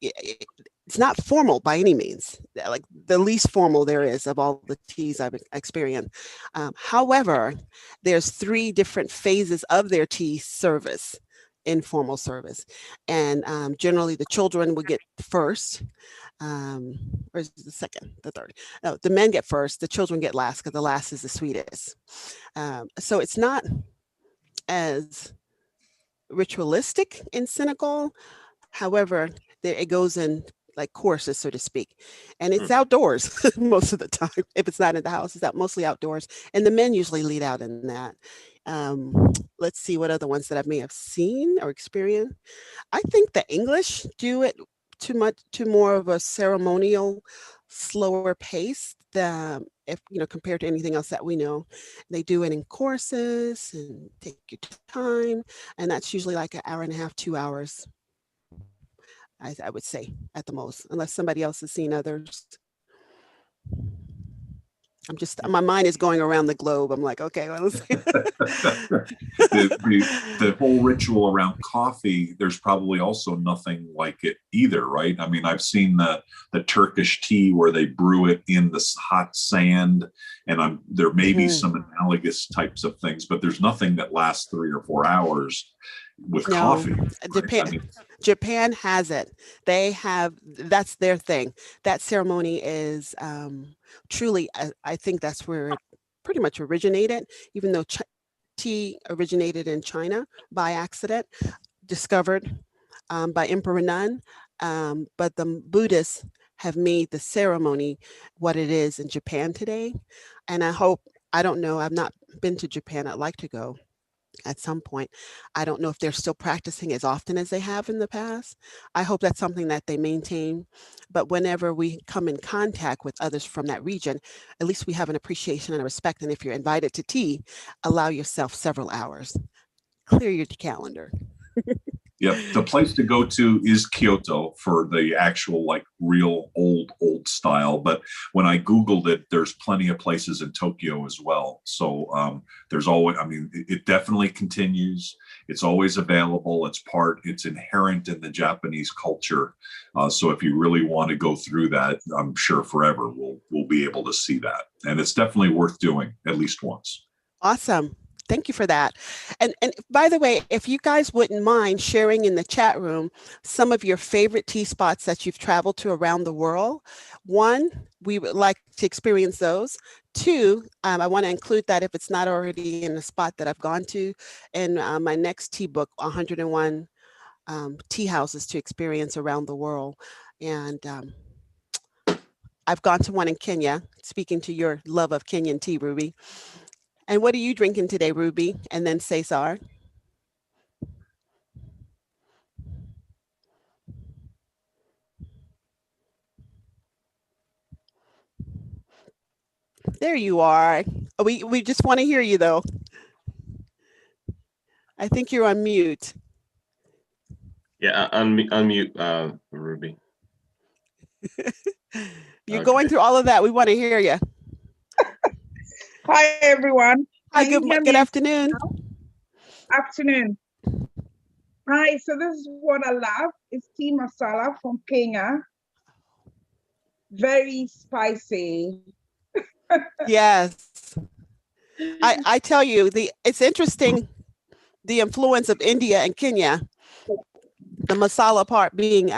It's not formal by any means, like the least formal there is of all the teas I've experienced. However, there's 3 different phases of their tea service, informal service. And generally the children would get first. Or is it the second, the third? No, the men get first, the children get last, because the last is the sweetest. So it's not as ritualistic in Senegal. However, it goes in like courses, so to speak. And it's outdoors most of the time. If it's not in the house, it's mostly outdoors. And the men usually lead out in that. Let's see what other ones that I may have seen or experienced. I think the English do it to more of a ceremonial, slower pace than compared to anything else that we know. They do it in courses and take your time, and that's usually like an hour and a half, 2 hours. I would say at the most, unless somebody else has seen others. My mind is going around the globe. I'm like, okay, well, let's see. the whole ritual around coffee, there's probably also nothing like it either, right? I mean, I've seen the Turkish tea where they brew it in this hot sand, and there may be some analogous types of things, but there's nothing that lasts 3 or 4 hours with coffee. Right? Japan has it. That's their thing. That ceremony is truly, I think that's where it pretty much originated, even though tea originated in China by accident, discovered by Emperor Nun. But the Buddhists have made the ceremony what it is in Japan today. And I don't know, I've not been to Japan. I'd like to go at some point. I don't know if they're still practicing as often as they have in the past. I hope that's something that they maintain. But whenever we come in contact with others from that region, at least we have an appreciation and a respect. And if you're invited to tea, allow yourself several hours. Clear your calendar. Yep. The place to go to is Kyoto for the actual, like, real old style. But when I Googled it, there's plenty of places in Tokyo as well. So there's always, it definitely continues. It's always available. It's inherent in the Japanese culture. So if you really want to go through that, I'm sure forever we'll be able to see that. And it's definitely worth doing at least once. Awesome. Thank you for that. And by the way, if you guys wouldn't mind sharing in the chat room some of your favorite tea spots that you've traveled to around the world. 1, we would like to experience those. 2, I want to include that if it's not already in a spot that I've gone to in my next tea book, 101 tea houses to experience around the world. And I've gone to one in Kenya, speaking to your love of Kenyan tea, Ruby. And what are you drinking today, Ruby? And then Cesar. There you are. We just want to hear you, though. I think you're on mute. Yeah, unmute, Ruby. You're going through all of that. We want to hear you. Hi, everyone. Hi, good afternoon. Afternoon. Hi, so this is what I love. It's tea masala from Kenya. Very spicy. Yes. I tell you, it's interesting, the influence of India and Kenya, the masala part being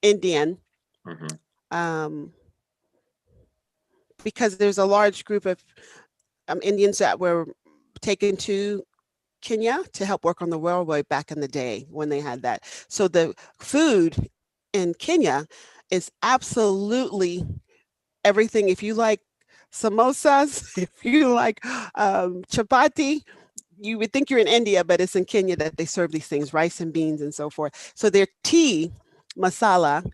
Indian. because there's a large group of Indians that were taken to Kenya to help work on the railway back in the day when they had that. So the food in Kenya is absolutely everything. If you like samosas, if you like chapati, you would think you're in India, but it's in Kenya that they serve these things, rice and beans and so forth. So their tea masala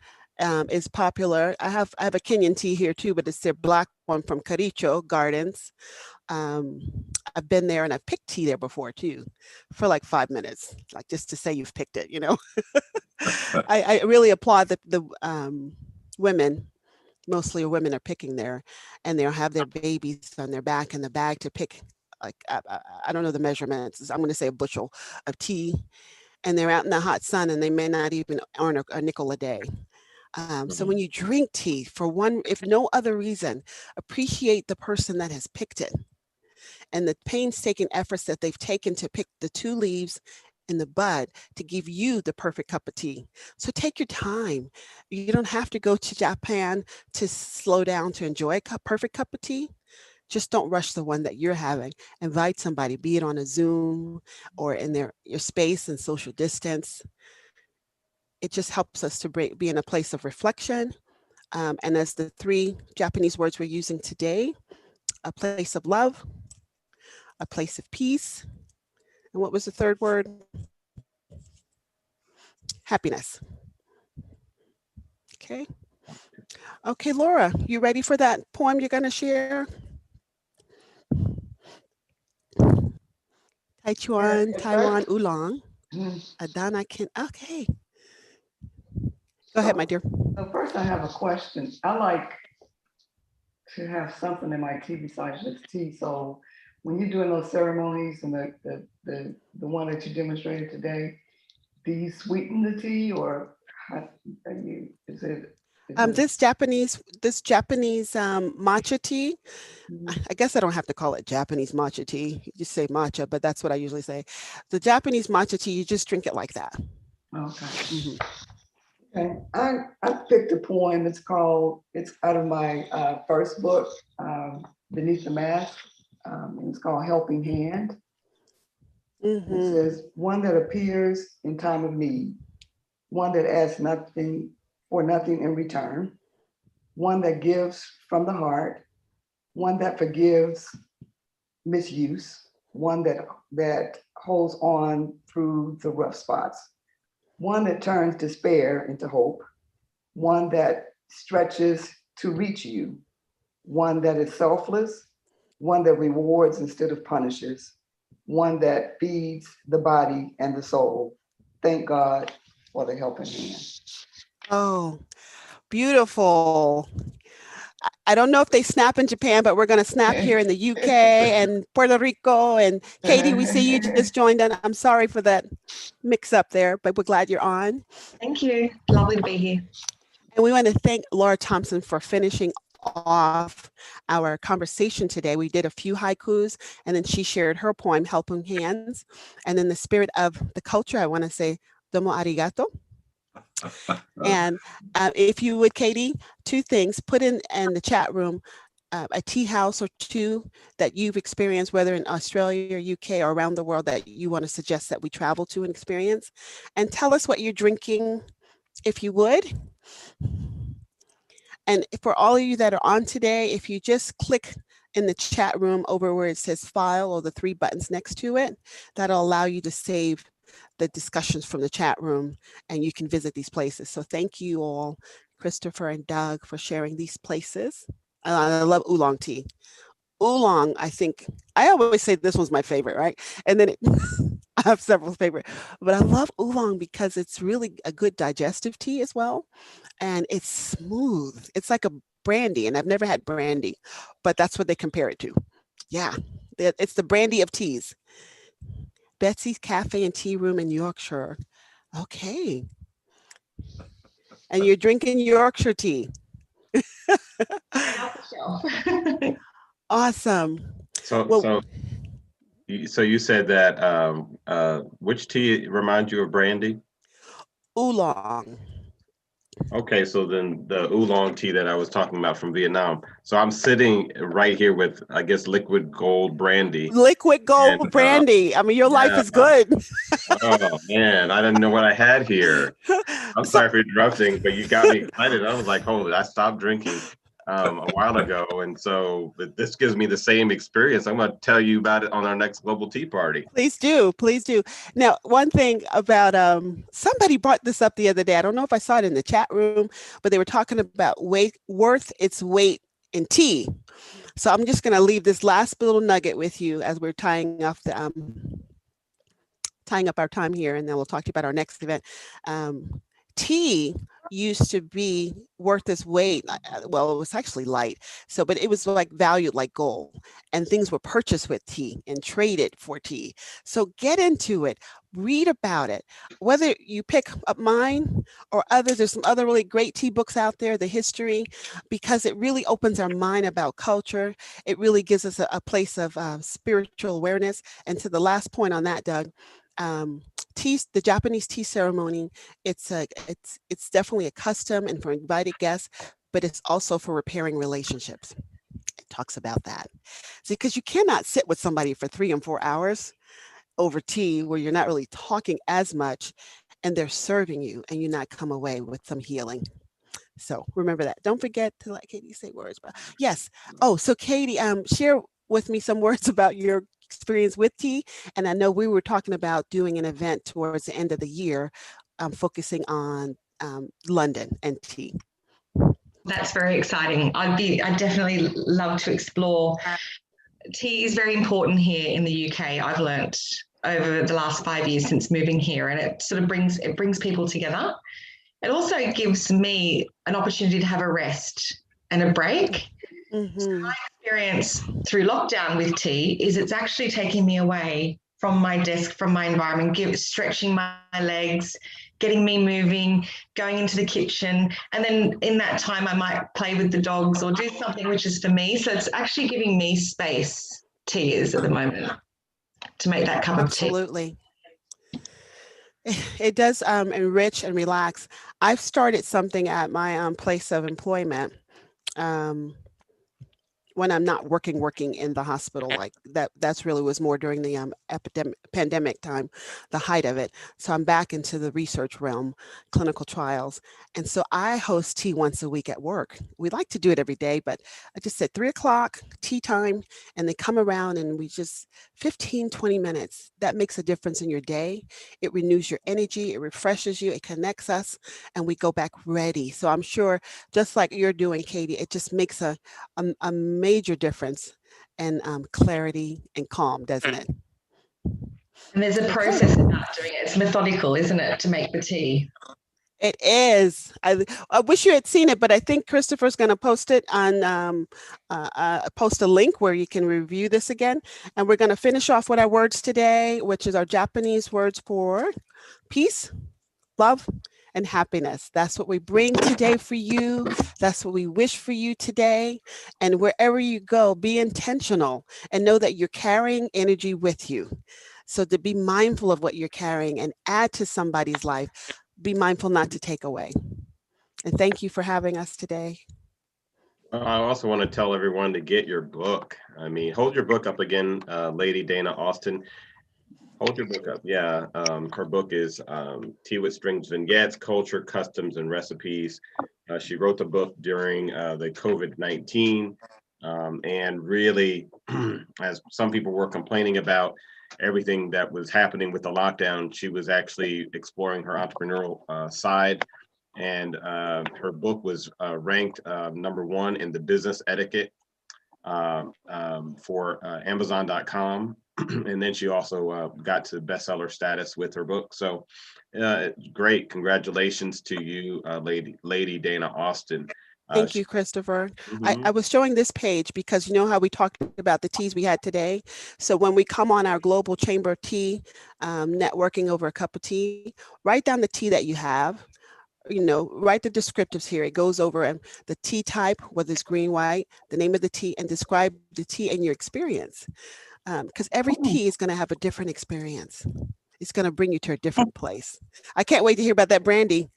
is popular. I have a Kenyan tea here too, but it's their black one from Kericho Gardens. I've been there and I've picked tea there before too, for like 5 minutes, like just to say you've picked it, you know. I really applaud the women. Mostly women are picking there, and they'll have their babies on their back in the bag to pick. Like I don't know the measurements. I'm going to say a bushel of tea, and they're out in the hot sun, and they may not even earn a nickel a day. So when you drink tea, for one, if no other reason, appreciate the person that has picked it and the painstaking efforts that they've taken to pick the 2 leaves in the bud to give you the perfect cup of tea. So take your time. You don't have to go to Japan to slow down to enjoy a perfect cup of tea. Just don't rush the one that you're having. Invite somebody, be it on a Zoom or in your space and social distance. It just helps us to be in a place of reflection. And as the 3 Japanese words we're using today, a place of love, a place of peace, and what was the 3rd word? Happiness. Okay. Okay, Laura, you ready for that poem you're going to share? Taichuan, Taiwan, Oolong, Adana Ken. Okay. Go ahead, my dear. So first I have a question. I like to have something in my tea besides just tea. So when you're doing those ceremonies and the one that you demonstrated today, do you sweeten the tea or how is it? This Japanese matcha tea, I guess I don't have to call it Japanese matcha tea. You just say matcha, but that's what I usually say. The Japanese matcha tea, you just drink it like that. Okay. Okay. I picked a poem. It's out of my first book, Beneath the Mask. It's called Helping Hand. It says, one that appears in time of need, one that asks nothing for nothing in return, one that gives from the heart, one that forgives misuse, one that holds on through the rough spots, one that turns despair into hope, one that stretches to reach you, one that is selfless, one that rewards instead of punishes, one that feeds the body and the soul. Thank God for the helping hand. Oh, beautiful. I don't know if they snap in Japan, but we're going to snap here in the UK and Puerto Rico. And Katie, we see you just joined in. I'm sorry for that mix up there, but we're glad you're on. Thank you. Lovely to be here. And we want to thank Laura Thompson for finishing off our conversation today. We did a few haikus, and then she shared her poem, Helping Hands. And in the spirit of the culture, I want to say, domo arigato. And if you would, Katie, 2 things, put in the chat room a tea house or 2 that you've experienced, whether in Australia or UK or around the world, that you want to suggest that we travel to and experience. And tell us what you're drinking, if you would. And for all of you that are on today, if you just click in the chat room over where it says file or the 3 buttons next to it, that'll allow you to save the discussions from the chat room and you can visit these places. So thank you all, Christopher and Doug, for sharing these places. I love oolong tea. Oolong, I think, I always say this one's my favorite, right? And then I have several favorite, but I love oolong because it's really a good digestive tea as well. And it's smooth. It's like a brandy, and I've never had brandy, but that's what they compare it to. Yeah, it's the brandy of teas. Betsy's Cafe and Tea Room in Yorkshire. Okay. And you're drinking Yorkshire tea. Awesome. So you said that which tea reminds you of brandy? Oolong. Okay, so then the oolong tea that I was talking about from Vietnam. So I'm sitting right here with, I guess, liquid gold brandy. Liquid And gold brandy. I mean, your life yeah, is good. oh man, I didn't know what I had here. I'm So sorry for interrupting, but you got me excited. I was like, "Holy!" I stopped drinking a while ago, and so but this gives me the same experience. I'm going to tell you about it on our next global tea party. please do, please do. Now, one thing about somebody brought this up the other day. I don't know if I saw it in the chat room, but they were talking about weight worth its weight in tea. So I'm just going to leave this last little nugget with you as we're tying up our time here, and then we'll talk to you about our next event. Tea used to be worth its weight. Well, it was actually light. So, but it was like valued like gold, and things were purchased with tea and traded for tea. So get into it, read about it. Whether you pick up mine or others, there's some other really great tea books out there, the history, because it really opens our mind about culture. It really gives us a place of spiritual awareness. And to the last point on that, Doug, tea, the Japanese tea ceremony, it's definitely a custom and for invited guests, but it's also for repairing relationships. It talks about that. See, because you cannot sit with somebody for 3 and 4 hours over tea where you're not really talking as much, and they're serving you, and you not come away with some healing. So remember that. Don't forget to let Katie say words. But yes. Oh, so Katie, share with me some words about your experience with tea. And I know we were talking about doing an event towards the end of the year, focusing on London and tea. That's very exciting. I'd definitely love to explore. Tea is very important here in the UK. I've learnt over the last 5 years since moving here, and it sort of brings people together. It also gives me an opportunity to have a rest and a break. Mm-hmm. So my experience through lockdown with tea is it's actually taking me away from my desk, from my environment, stretching my legs, getting me moving, going into the kitchen. And then in that time, I might play with the dogs or do something which is for me. So it's actually giving me space, tea is at the moment, to make that cup of tea. Absolutely. It does enrich and relax. I've started something at my place of employment. When I'm not working in the hospital, like that's really was more during the pandemic time, the height of it. So I'm back into the research realm, clinical trials. And so I host tea once a week at work. We like to do it every day, but I just said 3 o'clock tea time, and they come around and we just 15, 20 minutes. That makes a difference in your day. It renews your energy, it refreshes you, it connects us, and we go back ready. So I'm sure just like you're doing, Katie, it just makes a major difference in clarity and calm, doesn't it? And there's a process about doing it. It's methodical, isn't it, to make the tea? It is. I wish you had seen it, but I think Christopher's going to post it on, post a link where you can review this again. And we're going to finish off with our words today, which is our Japanese words for peace, love, and happiness. That's what we bring today for you. That's what we wish for you today. And wherever you go, be intentional and know that you're carrying energy with you. So to be mindful of what you're carrying and add to somebody's life, be mindful not to take away. And thank you for having us today. I also want to tell everyone to get your book. I mean, hold your book up again, Lady Dana Austin. Hold your book up. Yeah, her book is Tea with Strings Vignettes, Culture, Customs, and Recipes. She wrote the book during the COVID-19. And really, as some people were complaining about everything that was happening with the lockdown, she was actually exploring her entrepreneurial side. And her book was ranked #1 in the business etiquette for Amazon.com. And then she also got to bestseller status with her book. So great. Congratulations to you, Lady Dana Austin. Thank you, Christopher. I was showing this page because you know how we talked about the teas we had today. So when we come on our Global Chamber of Tea, networking over a cup of tea, write down the tea that you have. Write the descriptives here. It goes over the tea type, whether it's green, white, the name of the tea, and describe the tea and your experience. Because every tea is going to have a different experience. It's going to bring you to a different place. I can't wait to hear about that brandy.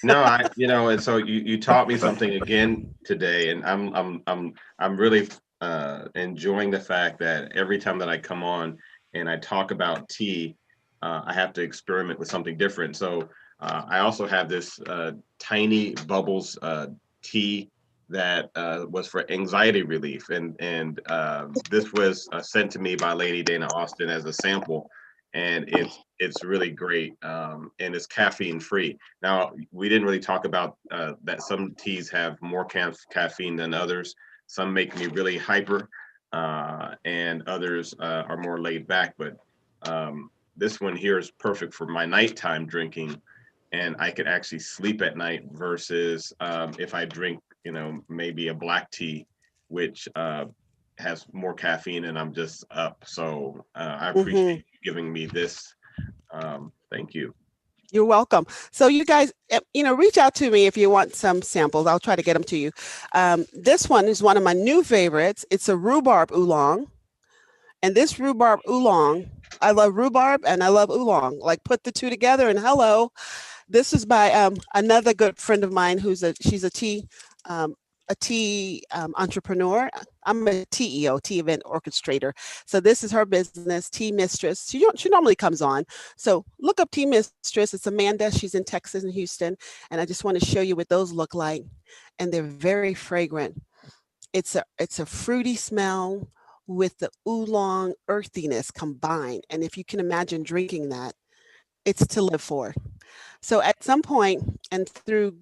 No, and so you taught me something again today, and I'm really enjoying the fact that every time that I come on and I talk about tea, I have to experiment with something different. So I also have this tiny bubbles tea that was for anxiety relief, and this was sent to me by Lady Dana Austin as a sample, and it's really great, and it's caffeine free. Now, we didn't really talk about that some teas have more caffeine than others. Some make me really hyper, and others are more laid back. But this one here is perfect for my nighttime drinking, and I could actually sleep at night versus if I drink, maybe a black tea, which has more caffeine and I'm just up. So I appreciate you giving me this. Thank you. You're welcome. So you guys, reach out to me if you want some samples. I'll try to get them to you. This one is one of my new favorites. It's a rhubarb oolong. And this rhubarb oolong, I love rhubarb and I love oolong. Like, put the two together and hello. This is by another good friend of mine she's a tea entrepreneur. I'm a TEO, tea event orchestrator. So this is her business, Tea Mistress. She normally comes on. So look up Tea Mistress. It's Amanda. She's in Texas and Houston. And I just want to show you what those look like. And they're very fragrant. It's a fruity smell with the oolong earthiness combined. And if you can imagine drinking that, it's to live for. So at some point, and through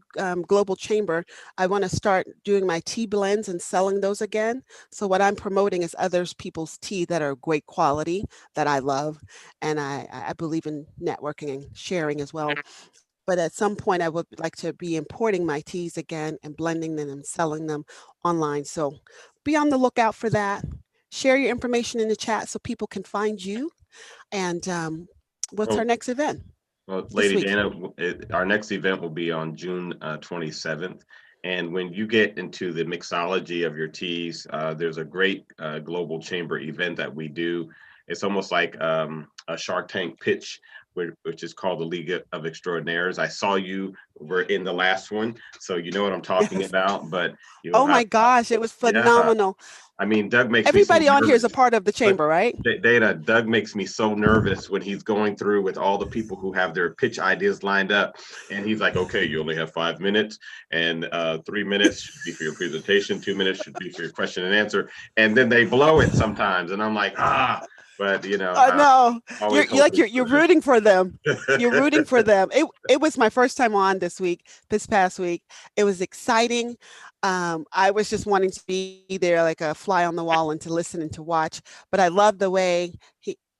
Global Chamber, I want to start doing my tea blends and selling those again. So what I'm promoting is other people's tea that are great quality that I love. And I believe in networking and sharing as well. But at some point, I would like to be importing my teas again and blending them and selling them online. So be on the lookout for that. Share your information in the chat so people can find you. And what's our next event? Well, Lady Dana, our next event will be on June 27th. And when you get into the mixology of your teas, there's a great Global Chamber event that we do. It's almost like a Shark Tank pitch, which is called the League of Extraordinaires. I saw you were in the last one, so you know what I'm talking about. But my gosh, it was phenomenal. Yeah. I mean, Doug makes everybody on here is a part of the chamber, right? Dana, Doug makes me so nervous when he's going through with all the people who have their pitch ideas lined up, and he's like, "Okay, you only have 5 minutes, and 3 minutes should be for your presentation, 2 minutes should be for your question and answer," and then they blow it sometimes, and I'm like, But I know you're rooting for them. You're rooting for them. It was my first time on this past week. It was exciting. I was just wanting to be there like a fly on the wall and to listen and to watch. But I love the way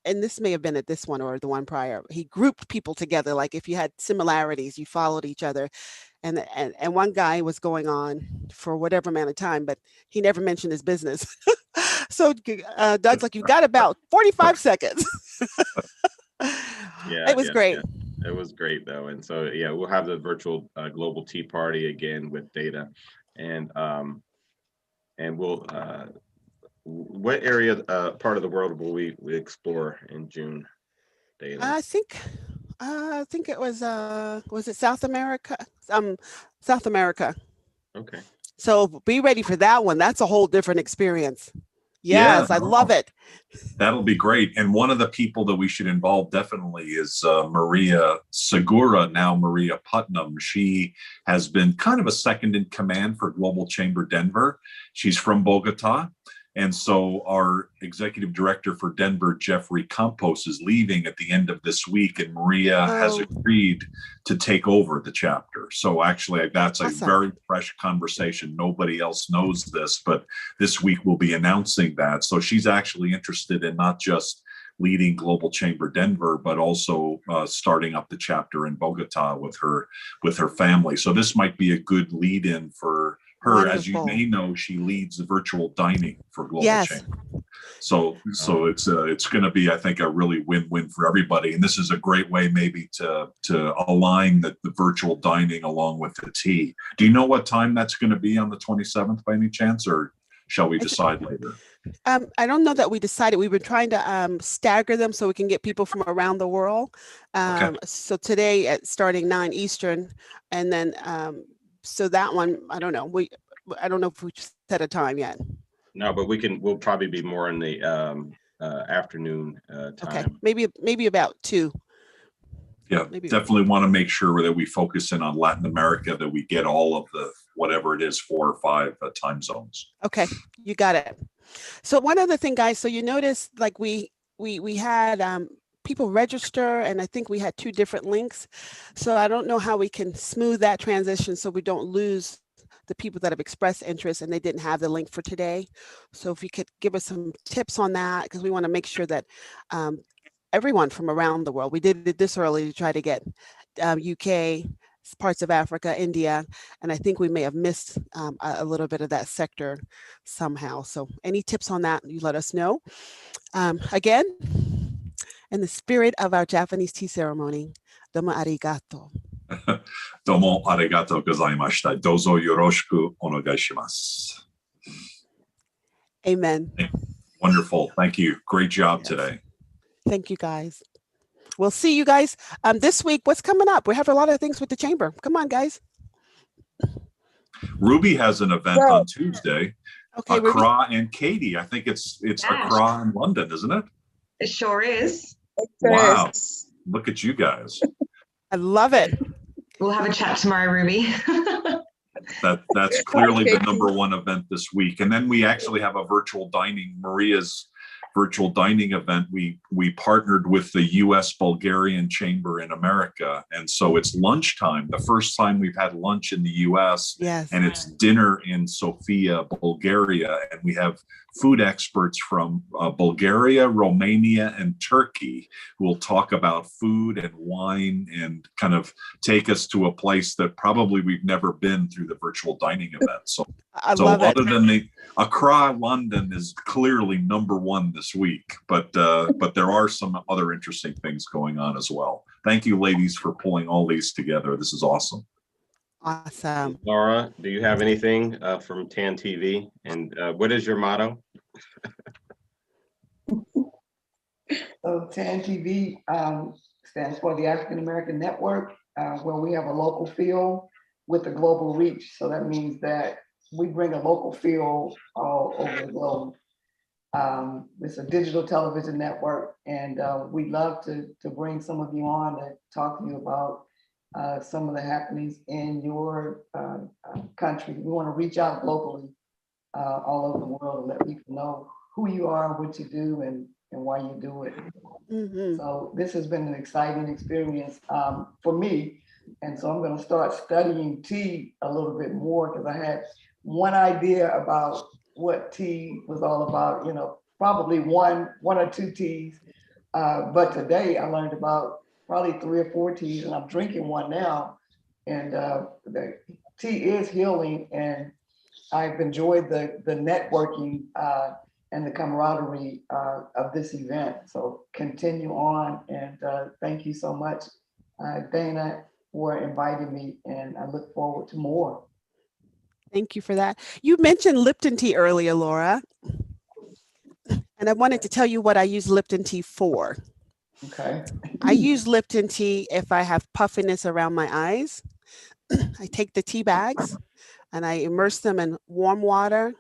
and this may have been at this one or the one prior, he grouped people together. Like if you had similarities, you followed each other. And one guy was going on for whatever amount of time, but he never mentioned his business. So Doug's like, you've got about 45 seconds. It was great. Yeah. It was great though. And so, we'll have the virtual global tea party again with Data. And we'll, what area, part of the world will we explore in June, Data? I think it was it South America? South America. Okay. So be ready for that one. That's a whole different experience. Yes, I love it. That'll be great. And one of the people that we should involve definitely is Maria Segura, now Maria Putnam. She has been kind of a second in command for Global Chamber Denver. She's from Bogota. And so our executive director for Denver, Jeffrey Campos, is leaving at the end of this week, and Maria has agreed to take over the chapter. So actually, that's a very fresh conversation. Nobody else knows this, but this week we'll be announcing that. So she's actually interested in not just leading Global Chamber Denver, but also starting up the chapter in Bogota with her family. So this might be a good lead-in for her. Wonderful. As you may know, she leads the virtual dining for Global Chamber. So it's going to be, I think, a really win-win for everybody. And this is a great way maybe to align the virtual dining along with the tea. Do you know what time that's going to be on the 27th by any chance, or shall we decide later? I don't know that we decided. We've been trying to stagger them so we can get people from around the world. So today at starting 9 Eastern, and then so that one, I don't know. I don't know if we set a time yet. No, but we'll probably be more in the afternoon time. Okay, maybe about 2. Yeah, Maybe. definitely want to make sure that we focus in on Latin America, that we get all of the, whatever it is, 4 or 5 time zones. Okay, you got it. So one other thing, guys, so you notice like we had people register, and I think we had 2 different links. So I don't know how we can smooth that transition so we don't lose the people that have expressed interest and they didn't have the link for today. So if you could give us some tips on that, because we want to make sure that everyone from around the world, we did it this early to try to get UK, parts of Africa, India, and I think we may have missed a little bit of that sector somehow. So any tips on that, you let us know. Again, in the spirit of our Japanese tea ceremony, domo arigato. Domo arigatou gozaimashita. Dozo yoroshiku onegai shimasu. Amen. Wonderful. Thank you. Great job today. Thank you, guys. We'll see you guys this week. What's coming up? We have a lot of things with the chamber. Come on, guys. Ruby has an event on Tuesday. Okay, Accra and Katie. I think it's Accra in London, isn't it? It sure is. Wow. Look at you guys. I love it. We'll have a chat tomorrow, Ruby. That's clearly the #1 event this week. And then we actually have a virtual dining, Maria's virtual dining event. We partnered with the US Bulgarian Chamber in America. And so it's lunchtime, the first time we've had lunch in the US. Yes. And it's dinner in Sofia, Bulgaria. And we have food experts from Bulgaria, Romania, and Turkey who will talk about food and wine and kind of take us to a place that probably we've never been through the virtual dining event. So love it. Other than the Accra, London is clearly #1 this week, but there are some other interesting things going on as well. Thank you, ladies, for pulling all these together. This is awesome. Awesome. Laura, do you have anything from TAN TV? And what is your motto? So TAN TV stands for the African American Network, where we have a local feel with a global reach. So that means that we bring a local feel all over the globe. It's a digital television network, and we'd love to bring some of you on to talk to you about some of the happenings in your country. We want to reach out globally all over the world and let people know who you are, what you do, and why you do it. Mm-hmm. So this has been an exciting experience for me. And so I'm going to start studying tea a little bit more, because I had one idea about what tea was all about, probably one or 2 teas. But today I learned about probably 3 or 4 teas, and I'm drinking one now. And the tea is healing, and I've enjoyed the networking and the camaraderie of this event. So continue on, and thank you so much, Dana, for inviting me, and I look forward to more. Thank you for that. You mentioned Lipton tea earlier, Laura, and I wanted to tell you what I use Lipton tea for. Okay. I use Lipton tea if I have puffiness around my eyes. I take the tea bags and I immerse them in warm water,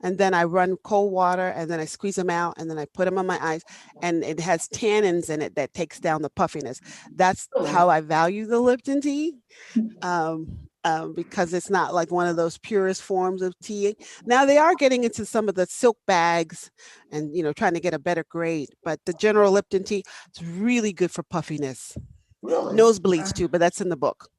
and then I run cold water, and then I squeeze them out, and then I put them on my eyes, and it has tannins in it that takes down the puffiness. That's how I value the Lipton tea. Because it's not like one of those purest forms of tea. Now they are getting into some of the silk bags and, trying to get a better grade, but the general Lipton tea, it's really good for puffiness. Really? Nosebleeds too, but that's in the book.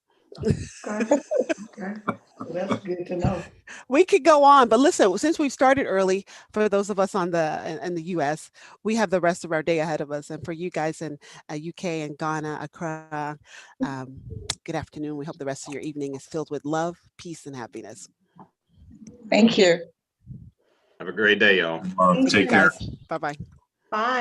Okay. Well, that's good to know. We could go on, but listen, since we've started early, for those of us in the US, we have the rest of our day ahead of us. And for you guys in UK and Ghana, Accra, good afternoon. We hope the rest of your evening is filled with love, peace, and happiness. Thank you. Have a great day, y'all. Take care. Bye-bye. Bye.